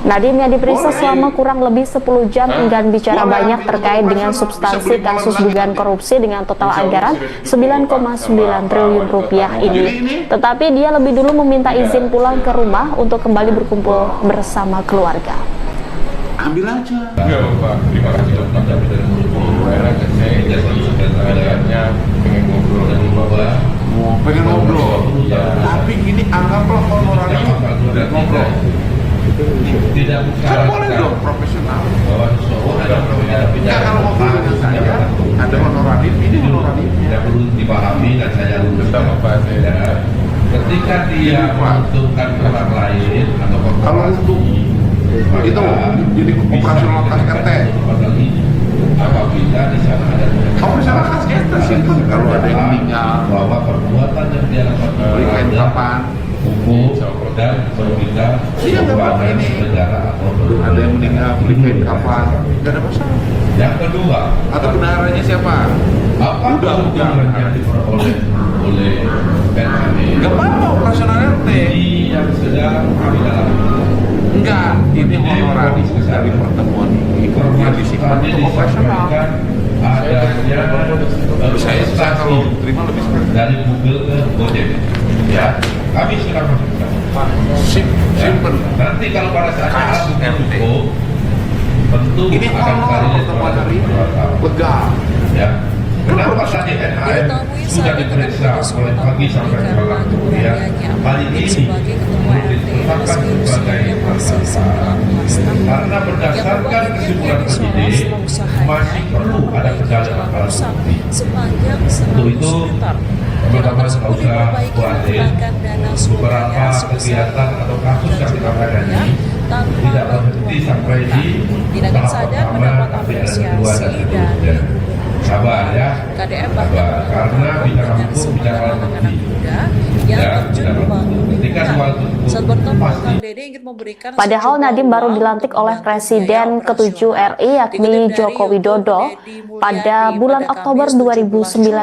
Nadiem yang diperiksa selama kurang lebih 10 jam enggan bicara banyak terkait dengan substansi kasus dugaan korupsi dengan total anggaran 9,9 triliun rupiah ini. Tetapi dia lebih dulu meminta izin pulang ke rumah untuk kembali berkumpul bersama keluarga. Ambil aja. Enggak, Bapak. Terima kasih, Bapak. Saya pengen ngobrol dengan Bapak. Pengen ngobrol. Tapi ini anggaplah honorarium dan ngobrol. Tidak Kan boleh dong, profesional. bahwa seseorang Ya kalau ngobrol dengan saya, ada honorarium, ini honorarium. tidak perlu dipahami dan saya luruskan Bapak, saya ketika dia menentukan orang lain atau Kalau untuk itu jadi operasional kas RT. apabila di sana ada Operasional kas RT simple. Kalau ada yang meninggal, bahwa perbuatan yang dilakukan berikan kapan? hukum dan merugikan Iya, nggak apa-apa keuangan ini. negara atau Ada yang meninggal, berikan kapan? Gak ada masalah. yang kedua, Atau bendaharanya siapa? apa keuntungan yang diperoleh oleh NKRI Gak apa-apa operasional RT. yang sedang kami dalam Enggak, ini honoraris dari pertemuan ini yang disimpan untuk operasional. adanya Saya kalau terima lebih sekali. dari Google ke Gojek, ya kami sudah masukkan. Simpen. Nanti kalau pada saatnya Kas alat RT. cukup, tentu Ini akan honor kali pertemuan hari ini. Lega. ya. Kenapa tadi NHM sudah diperiksa mulai pagi sampai malam, kemudian hari ini belum ditetapkan sebagai tersangka? Karena berdasarkan kesimpulan penyidik masih perlu ada pendalaman alat bukti. sepanjang Untuk 100 itu, meter. teman-teman nggak usah khawatir, beberapa kegiatan atau kasus yang kita tangani tidak berhenti sampai di tahap pertama, tapi ada kedua dan ketiga. Sabar ya, KDM sabar, karena bicara hukum bicara alat bukti. Ya, ketika suatu Padahal Nadiem baru dilantik oleh Presiden ke-7 RI yakni Joko Widodo pada bulan Oktober 2019.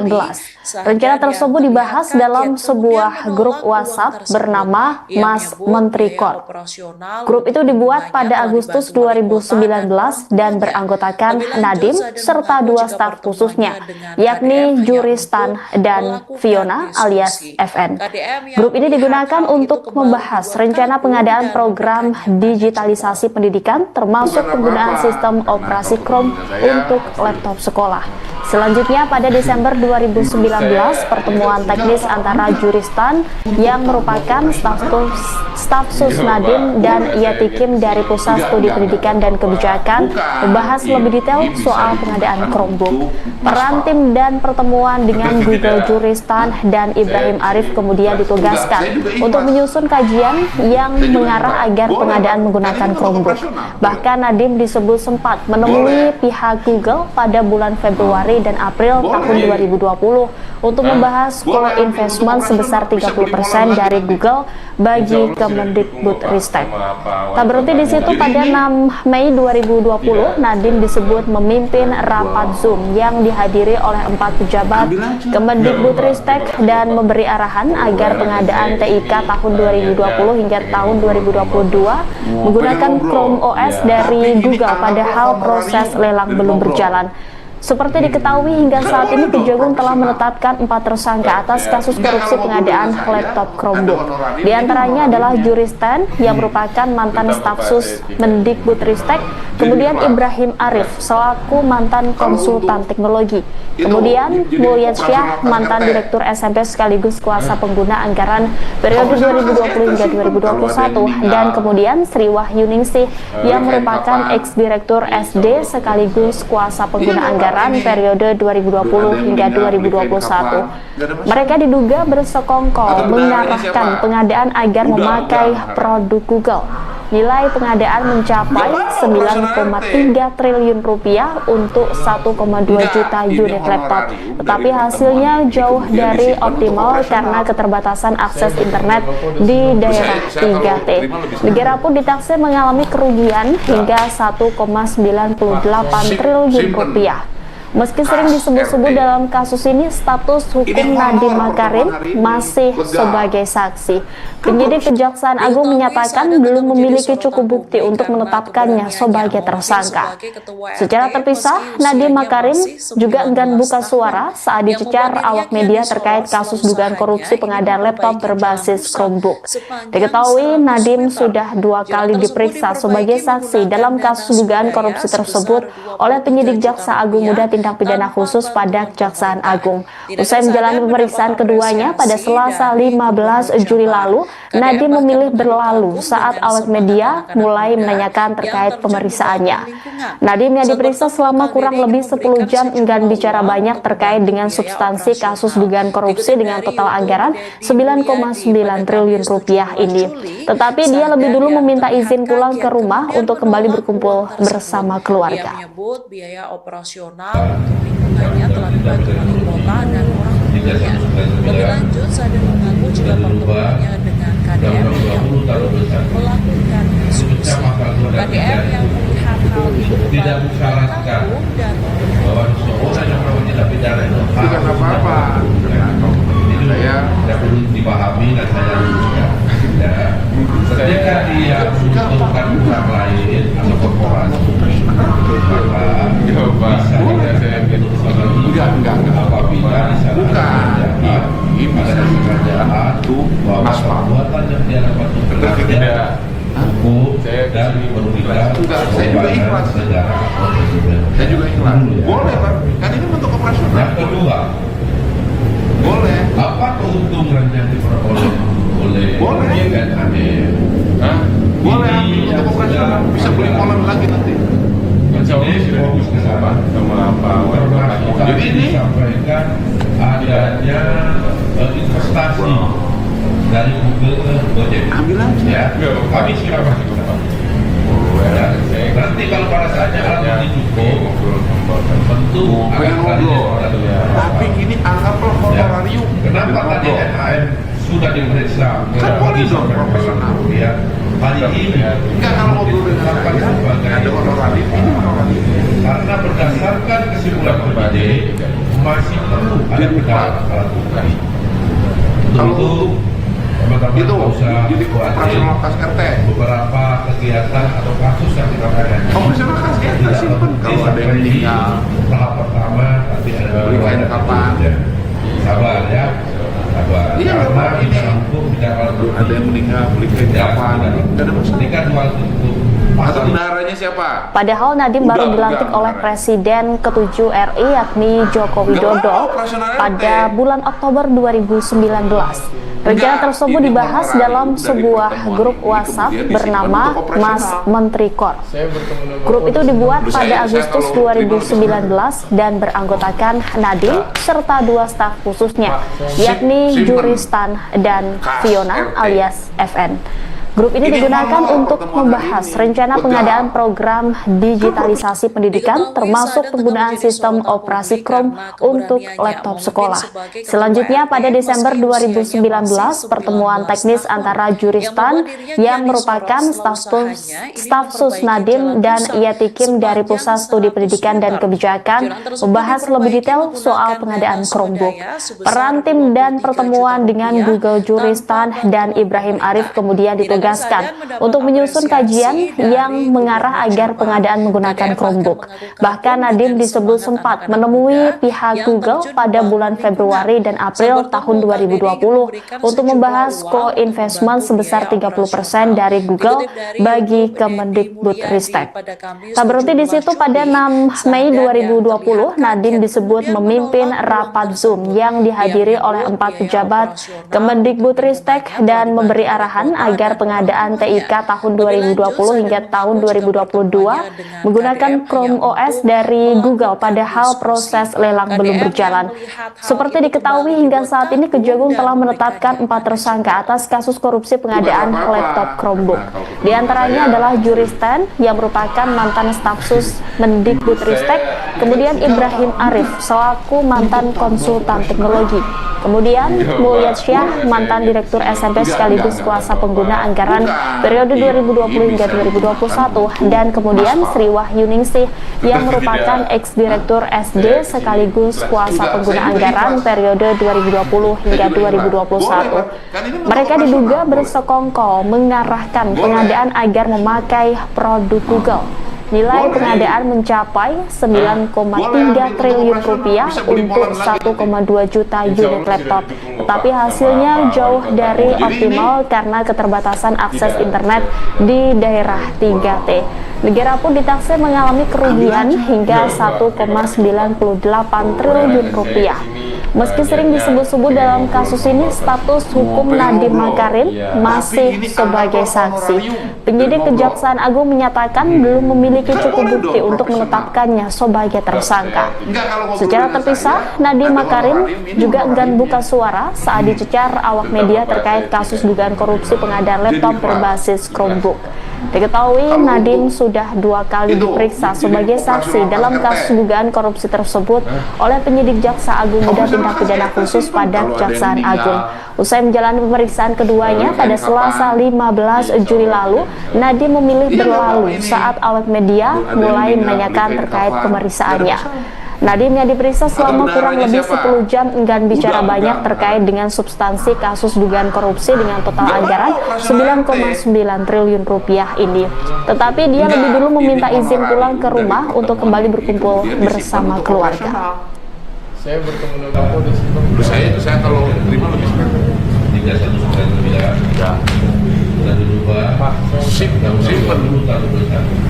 Rencana tersebut dibahas dalam sebuah grup WhatsApp bernama Mas Menteri Kor. Grup itu dibuat pada Agustus 2019 dan beranggotakan Nadiem serta 2 staf khususnya, yakni Juristan dan Fiona alias FN. Grup ini digunakan untuk membahas rencana pengadaan program digitalisasi pendidikan termasuk penggunaan sistem operasi Chrome untuk laptop sekolah. Selanjutnya pada Desember 2019, pertemuan teknis antara Juristan yang merupakan staf sus Nadiem dan Yatikim dari Pusat Studi Pendidikan dan Kebijakan membahas lebih detail soal pengadaan Chromebook. Peran tim dan pertemuan dengan Google Juristan dan Ibrahim Arif kemudian ditugaskan untuk menyusun kajian yang mengarah agar pengadaan menggunakan Chromebook. Bahkan Nadiem disebut sempat menemui pihak Google pada bulan Februari dan April tahun 2020 untuk membahas co-investment sebesar 30% dari Google bagi Kemendikbudristek. Tak berhenti di situ, pada 6 Mei 2020, Nadiem disebut memimpin rapat Zoom yang dihadiri oleh 4 pejabat Kemendikbudristek dan memberi arahan agar pengadaan TIK tahun 2020 hingga tahun 2022 menggunakan Chrome OS dari Google, padahal proses lelang belum berjalan. Seperti diketahui, hingga saat ini Kejagung telah menetapkan 4 tersangka atas kasus korupsi pengadaan laptop Chromebook. Di antaranya adalah Juristan yang merupakan mantan staf sus Mendikbudristek, kemudian Ibrahim Arif selaku mantan konsultan teknologi, kemudian Mulyasyah mantan direktur SMP sekaligus kuasa pengguna anggaran periode 2020 hingga 2021, dan kemudian Sri Wahyuningsih yang merupakan ex-direktur SD sekaligus kuasa pengguna anggaran periode 2020 hingga 2021. Mereka diduga bersekongkol mengarahkan pengadaan agar memakai produk Google. Nilai pengadaan mencapai 9,3 triliun rupiah untuk 1,2 juta unit laptop. Tetapi hasilnya jauh dari optimal karena keterbatasan akses internet di daerah 3T. Negara pun ditaksir mengalami kerugian hingga 1,98 triliun rupiah. Meski sering disebut-sebut dalam kasus ini, status hukum Nadiem Makarim masih sebagai saksi. Penyidik Kejaksaan Agung menyatakan belum memiliki cukup bukti untuk menetapkannya sebagai tersangka. Secara terpisah, Nadiem Makarim juga enggan buka suara saat dicecar awak media terkait kasus dugaan korupsi pengadaan laptop berbasis Chromebook. Diketahui Nadiem sudah 2 kali diperiksa sebagai saksi dalam kasus dugaan korupsi tersebut oleh penyidik Jaksa Agung Muda Tindak Pidana Khusus pada Kejaksaan Agung. Usai menjalani pemeriksaan keduanya pada Selasa 15 Juli lalu, Nadiem memilih berlalu saat awak media mulai menanyakan terkait pemeriksaannya. Nadiem yang diperiksa selama kurang lebih 10 jam enggan bicara banyak terkait dengan substansi kasus dugaan korupsi dengan total anggaran 9,9 triliun rupiah ini. Tetapi dia lebih dulu meminta izin pulang ke rumah untuk kembali berkumpul bersama keluarga. Ia menyebut biaya operasional untuk lingkungannya telah dibantu wali kota dan orang tuanya. Lebih lanjut, Sadar mengaku jika pertemuannya dengan KDM yang melakukan diskusi. KDM yang melihat hal itu tidak mensyaratkan dan bahwa seseorang yang melakukan tindak pidana itu Bukan apa-apa. itu tidak perlu dipahami dan saya luruskan. Ya. Ketika dia menguntungkan orang lain atau korporasi, maka bisa Enggak. apabila di sana ada pekerjaan bahwa perbuatan yang dia dapat bekerja hukum dan merugikan Saya juga ikhlas. negara. Saya juga ikhlas. Boleh, Pak. Kan ini untuk operasional. Yang kedua, Boleh. apa keuntungan yang diperoleh oleh NADEM? Boleh ambil untuk operasional. Bisa beli molen lagi nanti. Insya Allah Ini sudah fokus ke sana. sama Pak Wali Kota. Termasuk tadi disampaikan adanya investasi dari Google ke Gojek. Ambil aja. Ya, kami silakan. Ya, nanti kalau pada saatnya alat bukti cukup, tentu akan ngobrol. Tapi ini anggaplah honorarium. Kenapa tadi NHM sudah diperiksa? Kan boleh dong profesional. Ya, hari ini Enggak, kalau ngobrol dengan saya, ada honorarium, ini honorarium. karena berdasarkan kesimpulan penyidik masih perlu ada pendalaman alat bukti. Untuk teman-teman Itu nggak usah jadi operasional kas RT. beberapa kegiatan atau kasus yang kita tangani. Operasional kas RT Tidak simpen. terbukti Kalau ada yang sampai di meninggal, tahap pertama, tapi ada beli kain kapan. Sabar ya, sabar. Iya, Karena Bapak, ini. kita hukum bicara alat bukti. Ada yang meninggal, beli kain Ya, kapan. Tidak ada masalah. Ini kan dua untuk Atau bendaharanya siapa? Padahal Nadiem baru dilantik oleh Presiden ke-7 RI yakni Joko Widodo pada bulan Oktober 2019. Rencana tersebut dibahas dalam sebuah grup WhatsApp bernama Mas Menteri Kor. Saya bertemu dengan Grup itu dibuat pada Agustus 2019 dan beranggotakan Nadiem serta 2 staf khususnya, yakni Juristan dan Fiona alias FN. Grup ini digunakan untuk membahas rencana pengadaan program digitalisasi pendidikan termasuk penggunaan sistem operasi Chrome untuk laptop sekolah. Selanjutnya pada Desember 2019, pertemuan teknis antara Juristan yang merupakan staf sus Nadiem dan Yatikim dari Pusat Studi Pendidikan dan Kebijakan membahas lebih detail soal pengadaan Chromebook. Peran tim dan pertemuan dengan Google Juristan dan Ibrahim Arif kemudian ditugaskan untuk menyusun kajian yang mengarah agar pengadaan menggunakan Chromebook. Bahkan Nadiem disebut sempat menemui pihak Google pada bulan Februari dan April tahun 2020 untuk membahas co-investment sebesar 30% dari Google bagi Kemendikbudristek. Tak berhenti di situ, pada 6 Mei 2020, Nadiem disebut memimpin rapat Zoom yang dihadiri oleh 4 pejabat Kemendikbudristek dan memberi arahan agar pengadaan TIK tahun 2020 hingga tahun 2022 menggunakan Chrome OS dari Google, padahal proses lelang belum berjalan. Seperti diketahui hingga saat ini Kejagung telah menetapkan 4 tersangka atas kasus korupsi pengadaan laptop Chromebook. Di antaranya adalah Juristan yang merupakan mantan staf sus Mendikbudristek, kemudian Ibrahim Arif selaku mantan konsultan teknologi, kemudian Mulyad Syah mantan direktur SMP sekaligus kuasa pengguna anggaran periode 2020 hingga 2021, dan kemudian Sri Wahyuningsih yang merupakan ex-direktur SD sekaligus kuasa pengguna anggaran periode 2020 hingga 2021. Mereka diduga bersekongkol mengarahkan pengadaan agar memakai produk Google. Nilai pengadaan mencapai 9,3 triliun rupiah untuk 1,2 juta unit laptop. Tetapi hasilnya jauh dari optimal karena keterbatasan akses internet di daerah 3T. Negara pun ditaksir mengalami kerugian hingga 1,98 triliun rupiah. Meski sering disebut-sebut dalam kasus ini, status hukum Nadiem Makarim masih sebagai saksi. Penyidik Kejaksaan Agung menyatakan belum memiliki cukup bukti untuk menetapkannya sebagai tersangka. Secara terpisah, Nadiem Makarim juga enggan buka suara saat dicecar awak media terkait kasus dugaan korupsi pengadaan laptop berbasis Chromebook. Diketahui Nadiem sudah 2 kali diperiksa sebagai saksi dalam kasus dugaan korupsi tersebut oleh penyidik Jaksa Agung Muda Tindak Pidana Khusus pada Kejaksaan Agung. Usai menjalani pemeriksaan keduanya pada Selasa 15 Juli lalu, Nadiem memilih berlalu saat awak media mulai menanyakan terkait pemeriksaannya. Nadiem yang diperiksa selama kurang lebih 10 jam enggan bicara banyak terkait dengan substansi kasus dugaan korupsi dengan total anggaran 9,9 triliun rupiah ini. Tetapi dia lebih dulu meminta izin pulang ke rumah untuk kembali berkumpul bersama keluarga. Saya bertemu dengan polisi. Saya kalau terima lebih sekarang. 3199 Ya. sudah dirubah. Simpen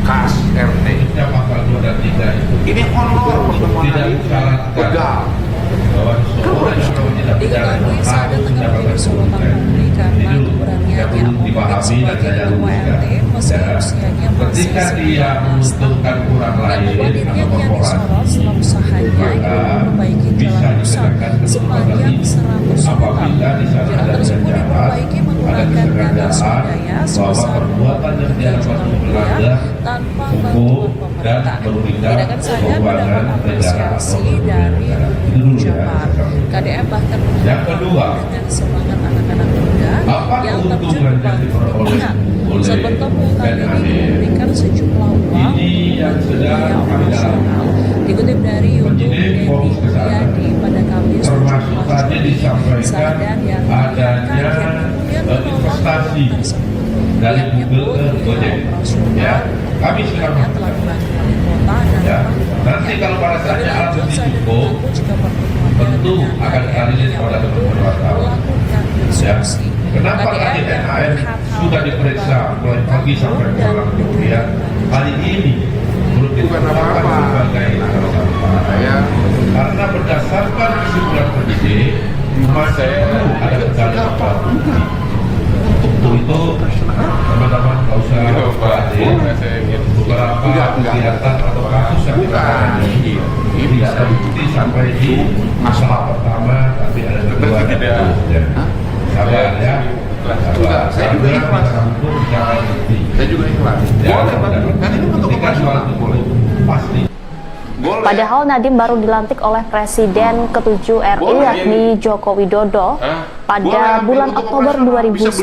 kas RT. Pasal 2 dan 3 itu Ini honor pertemuan tidak hari. mensyaratkan Pegal. bahwa seseorang yang tidak pidana Diketahui saat harus tengah menjadi mendapatkan sorotan hukuman. publik karena Ini keberaniannya perlu memimpin dipahami dan sebagai saya ketua luruskan. RT meski usianya masih ketika dia 19 menguntungkan tahun. orang Yang lain membuat dirinya atau kian korporasi, disorot setelah usahanya yang memperbaiki bisa jalan rusak dikenakan ketentuan sepanjang ini. 100 meter. Apabila di sana Jalan ada tersebut jahat, diperbaiki ada menggunakan dana kesengajaan swadaya bahwa sebesar perbuatan yang 2,3 dilakukan juta itu rupiah melanggar tanpa hukum bantuan dan pemerintah. merugikan Tindakan saya keuangan mendapat negara atau apresiasi kerugian dari negara. Itu Gubernur dulu ya, Jabar. saya sampaikan. KDM bahkan Yang kedua, dengan semangat anak-anak muda apa yang terjun keuntungan ke yang diperoleh pemerintahan. oleh Saat bertemu kali ini NHD? memberikan sejumlah uang Ini yang sedang biaya kami operasional. Dikutip dari YouTube Penyidik Dedi fokus ke sana. Mulyadi pada Kamis Termasuk 17 tadi Juli, disampaikan Sadan yang adanya yang kemudian menolak investasi uang tersebut dari yang Google menyebut ke Gojek. biaya operasional Ya, kami sudah yang telah dibantu oleh kota dan Ya, orang nanti kalau pada saatnya alat bukti cukup, tentu akan kalian pada teman-teman wartawan. Ya, kenapa tadi NHM sudah diperiksa mulai pagi sampai malam kemudian hari ini belum ditetapkan sebagai tersangka? Karena berdasarkan kesimpulan penyidik masih perlu ada pencarian alat bukti. Untuk itu teman-teman nggak usah khawatir. Beberapa kegiatan atau kasus yang kita tangani tidak ada bukti sampai di masalah pertama, tapi ada kedua dan seterusnya. Sabar ya. Sabar. Saya juga ikhlas. Untuk bicara bukti. Saya juga ikhlas. Ya, Boleh, Bang. Kan ini untuk ketika soal operasional. itu pasti. Boleh. Padahal Nadiem baru dilantik oleh Presiden ke-7 RI yakni Joko Widodo pada bulan Oktober 2019.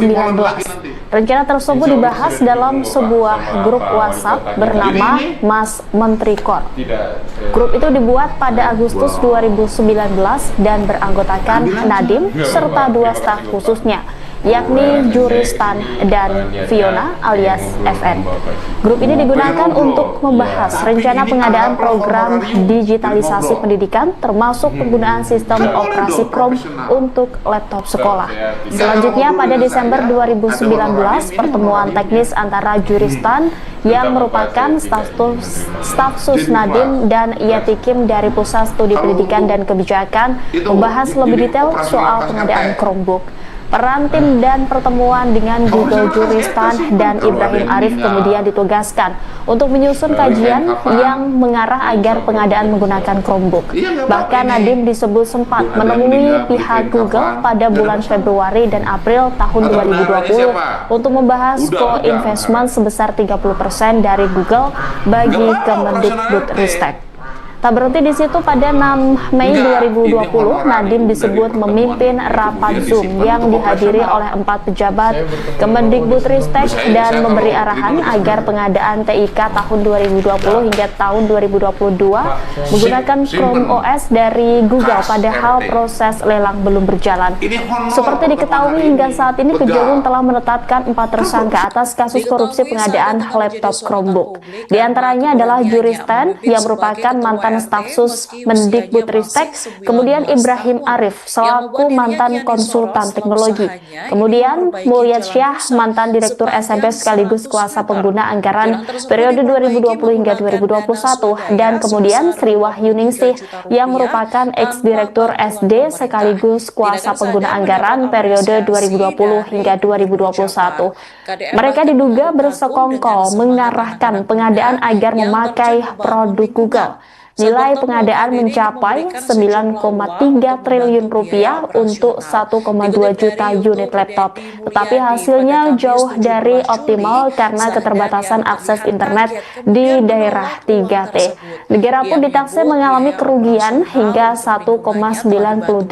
Rencana tersebut dibahas dalam sebuah grup WhatsApp bernama Mas Menteri Kor. Grup itu dibuat pada Agustus 2019 dan beranggotakan Nadiem serta 2 staf khususnya, yakni Juristan dan Fiona alias FN. Grup ini digunakan untuk membahas rencana pengadaan program digitalisasi pendidikan termasuk penggunaan sistem operasi Chrome untuk laptop sekolah. Selanjutnya pada Desember 2019, pertemuan teknis antara Juristan yang merupakan staf sus Nadiem dan Yatikim dari Pusat Studi Pendidikan dan Kebijakan membahas lebih detail soal pengadaan Chromebook. Peran tim dan pertemuan dengan Google Juristan dan Ibrahim Arif kemudian ditugaskan untuk menyusun kajian yang mengarah agar pengadaan menggunakan Chromebook. Bahkan Nadiem disebut sempat menemui pihak Google pada bulan Februari dan April tahun 2020 untuk membahas co-investment sebesar 30% dari Google bagi Kemendikbudristek. Tak berhenti di situ, pada 6 Mei 2020, Nadiem disebut memimpin rapat Zoom yang dihadiri oleh 4 pejabat Kemendikbudristek dan memberi arahan agar pengadaan TIK tahun 2020 hingga tahun 2022 menggunakan Chrome OS dari Google, padahal proses lelang belum berjalan. Seperti diketahui hingga saat ini Kejagung telah menetapkan 4 tersangka atas kasus korupsi pengadaan laptop Chromebook. Di antaranya adalah Juristan yang merupakan mantan staf sus Mendikbudristek, kemudian Ibrahim Arif selaku mantan konsultan teknologi, kemudian Mulyad Syah mantan direktur SMP sekaligus kuasa pengguna anggaran periode 2020 hingga 2021, dan kemudian Sri Wahyuningsih yang merupakan ex-direktur SD sekaligus kuasa pengguna anggaran periode 2020 hingga 2021. Mereka diduga bersekongkol mengarahkan pengadaan agar memakai produk Google. Nilai pengadaan mencapai 9,3 triliun rupiah untuk 1,2 juta unit laptop. Tetapi hasilnya jauh dari optimal karena keterbatasan akses internet di daerah 3T. Negara pun ditaksir mengalami kerugian hingga 1,98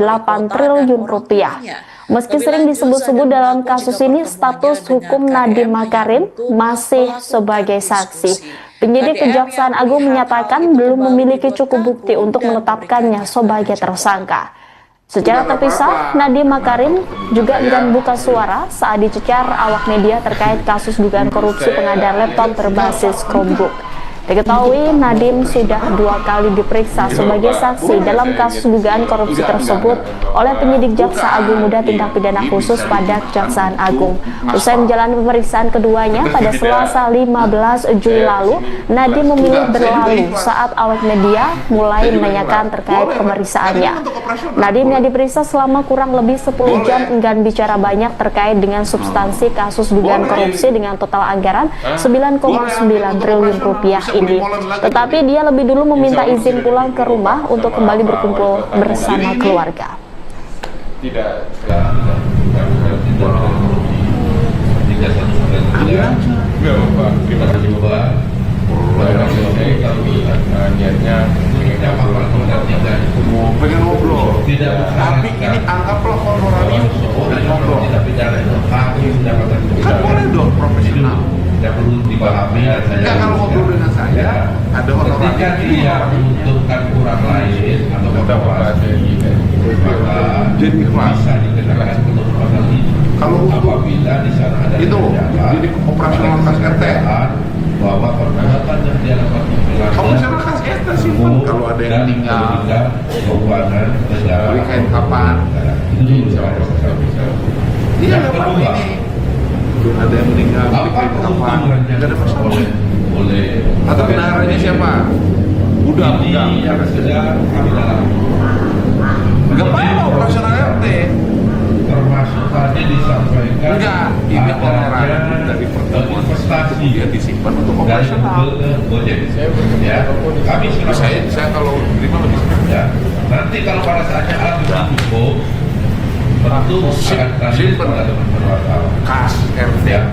triliun rupiah. Meski sering disebut-sebut dalam kasus ini, status hukum Nadiem Makarim masih sebagai saksi. Penyidik Kejaksaan Agung menyatakan belum memiliki cukup bukti untuk menetapkannya sebagai tersangka. Secara terpisah, Nadiem Makarim juga enggan buka suara saat dicecar awak media terkait kasus dugaan korupsi pengadaan laptop berbasis Chromebook. Diketahui Nadiem sudah 2 kali diperiksa sebagai saksi dalam kasus dugaan korupsi tersebut oleh penyidik Jaksa Agung Muda Tindak Pidana Khusus pada Kejaksaan Agung. Usai menjalani pemeriksaan keduanya pada Selasa 15 Juli lalu, Nadiem memilih berlalu saat awak media mulai menanyakan terkait pemeriksaannya. Nadiem yang diperiksa selama kurang lebih 10 jam enggan bicara banyak terkait dengan substansi kasus dugaan korupsi dengan total anggaran 9,9 triliun rupiah ini. Tetapi dia lebih dulu meminta izin pulang ke rumah untuk kembali berkumpul bersama keluarga. Tidak. Enggak, Bapak. Terima kasih, Bapak. Niatnya pengen ngobrol. Tapi ini anggaplah honorarium dari ngobrol. Kan boleh dong profesional. Tidak perlu dipahami dan saya. Enggak, kalau ngobrol dengan saya ada honorarium. Ketika dia menguntungkan orang lain atau korporasi, maka jadi bisa dikenakan pasal ini. Kalau apabila di sana ada itu jadi operasional kas RT bahwa perbuatan yang dia lakukan operasional kas RT simpan kalau ada yang meninggal keuangan negara weekend kapan itu bisa. Iya, Pak, ini ada yang meninggal weekend kapan nggak ada masalah. Boleh. Atau benarannya siapa? Udah yang sedang kami dalam. Nggak apa-apa operasional RT. Termasuk tadi disampaikan Enggak, ini honorarium dari pertemuan investasi dia disimpan untuk dari operasional. Gojek. Ya, kami sudah Saya kalau terima lebih ya. Nanti kalau pada saatnya alat bukti hukum tentu akan tadi pada teman-teman wartawan. kas RT. Ya.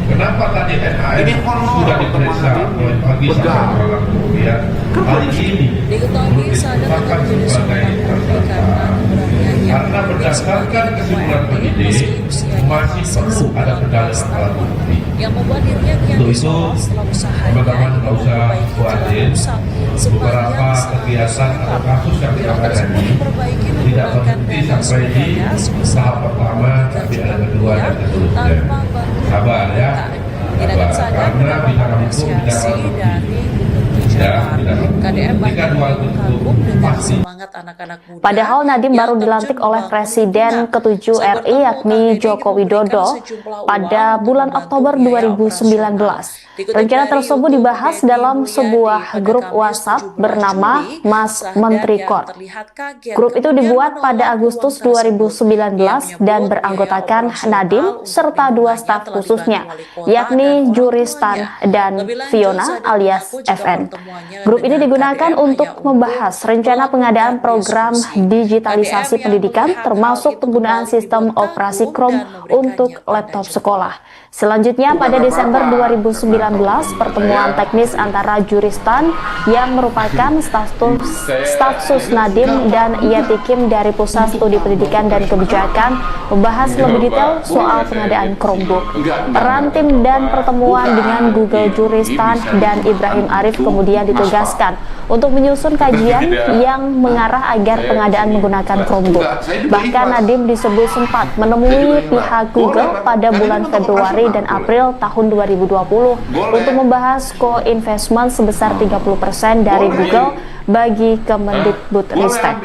Kenapa tadi NHM Ini honor sudah diperiksa mulai pagi sampai malam kemudian hari ini Diketahui Sadam tengah menjadi sorotan publik karena berdasarkan kesimpulan penyidik masih perlu ada pendalaman alat bukti. yang membuat dirinya kian Untuk itu, disorot setelah usahanya teman-teman nggak usah memperbaiki khawatir. jalan rusak Beberapa sepanjang kegiatan atau kasus yang kita jalan tersebut hadapi diperbaiki tidak menggunakan berhenti dana sampai di swadaya sebesar tahap pertama, 3 tapi juta ada kedua rupiah dan seterusnya. tanpa bantuan Sabar ya. Tindakan Sadam Karena mendapat bicara hukum, apresiasi bicara bukti. dari Gubernur Ya, Jabar. tidak. KDM Jika bahkan dua mengagum hukum dengan pasti. semangat anak-anak muda. Padahal Nadiem yang baru dilantik terjun oleh membangun Presiden lingkungan. ke-7 Saat RI bertemu, yakni KDD Joko memberikan Widodo sejumlah pada uang bulan untuk Oktober membantu biaya 2019. Dikutip Rencana dari tersebut YouTube dibahas Deddy dalam Mulyadi sebuah pada grup Kamis WhatsApp 17 bernama Juli, Mas Sadam Menteri yang Kor. terlihat kaget Grup itu kemudian dibuat pada menolak Agustus uang tersebut. 2019 Ia dan menyebut beranggotakan biaya operasional Nadiem untuk serta 2 lingkungannya staf telah khususnya, dibantu wali kota yakni dan orang Juristan tuanya. dan Lebih lanjut, Fiona Sadam alias mengaku jika FN. pertemuannya Grup ini dengan digunakan KDM untuk hanya membahas rencana pengadaan program digitalisasi pendidikan termasuk penggunaan sistem operasi Chrome untuk laptop sekolah. Selanjutnya pada Desember 2019, pertemuan teknis antara Juristan yang merupakan stafsus Nadiem dan Yatikim dari Pusat Studi Pendidikan dan Kebijakan membahas lebih detail soal pengadaan Chromebook. Peran tim dan pertemuan dengan Google Juristan dan Ibrahim Arif kemudian ditugaskan untuk menyusun kajian yang mengarah agar pengadaan menggunakan Chromebook. Bahkan Nadiem disebut sempat menemui pihak Google pada bulan Februari dan April tahun 2020 untuk membahas co-investment sebesar 30% dari Google bagi Kemendikbudristek.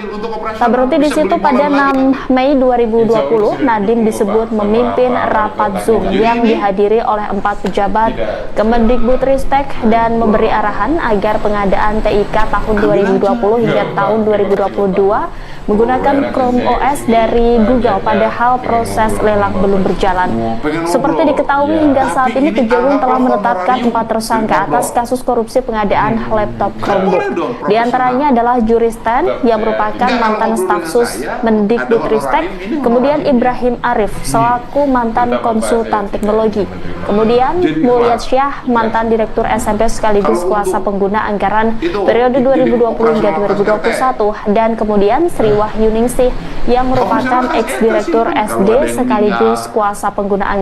Tak berhenti di situ, pada 6 Mei 2020, Nadiem disebut memimpin rapat Zoom yang dihadiri oleh 4 pejabat Kemendikbudristek dan memberi arahan agar pengadaan TIK tahun 2020 hingga tahun 2022 menggunakan Chrome OS dari Google, padahal proses lelang belum berjalan. Seperti diketahui, hingga saat ini Kejagung telah menetapkan 4 tersangka atas kasus korupsi pengadaan laptop Chromebook. Di antaranya adalah Juristan yang merupakan mantan stafsus Mendikbudristek, kemudian Ibrahim Arif selaku mantan konsultan teknologi, kemudian Mulyasyah mantan direktur SMP sekaligus kuasa pengguna anggaran periode 2020 hingga 2021, dan kemudian Sri Wahyuningsih yang merupakan ex-direktur SD sekaligus kuasa pengguna anggaran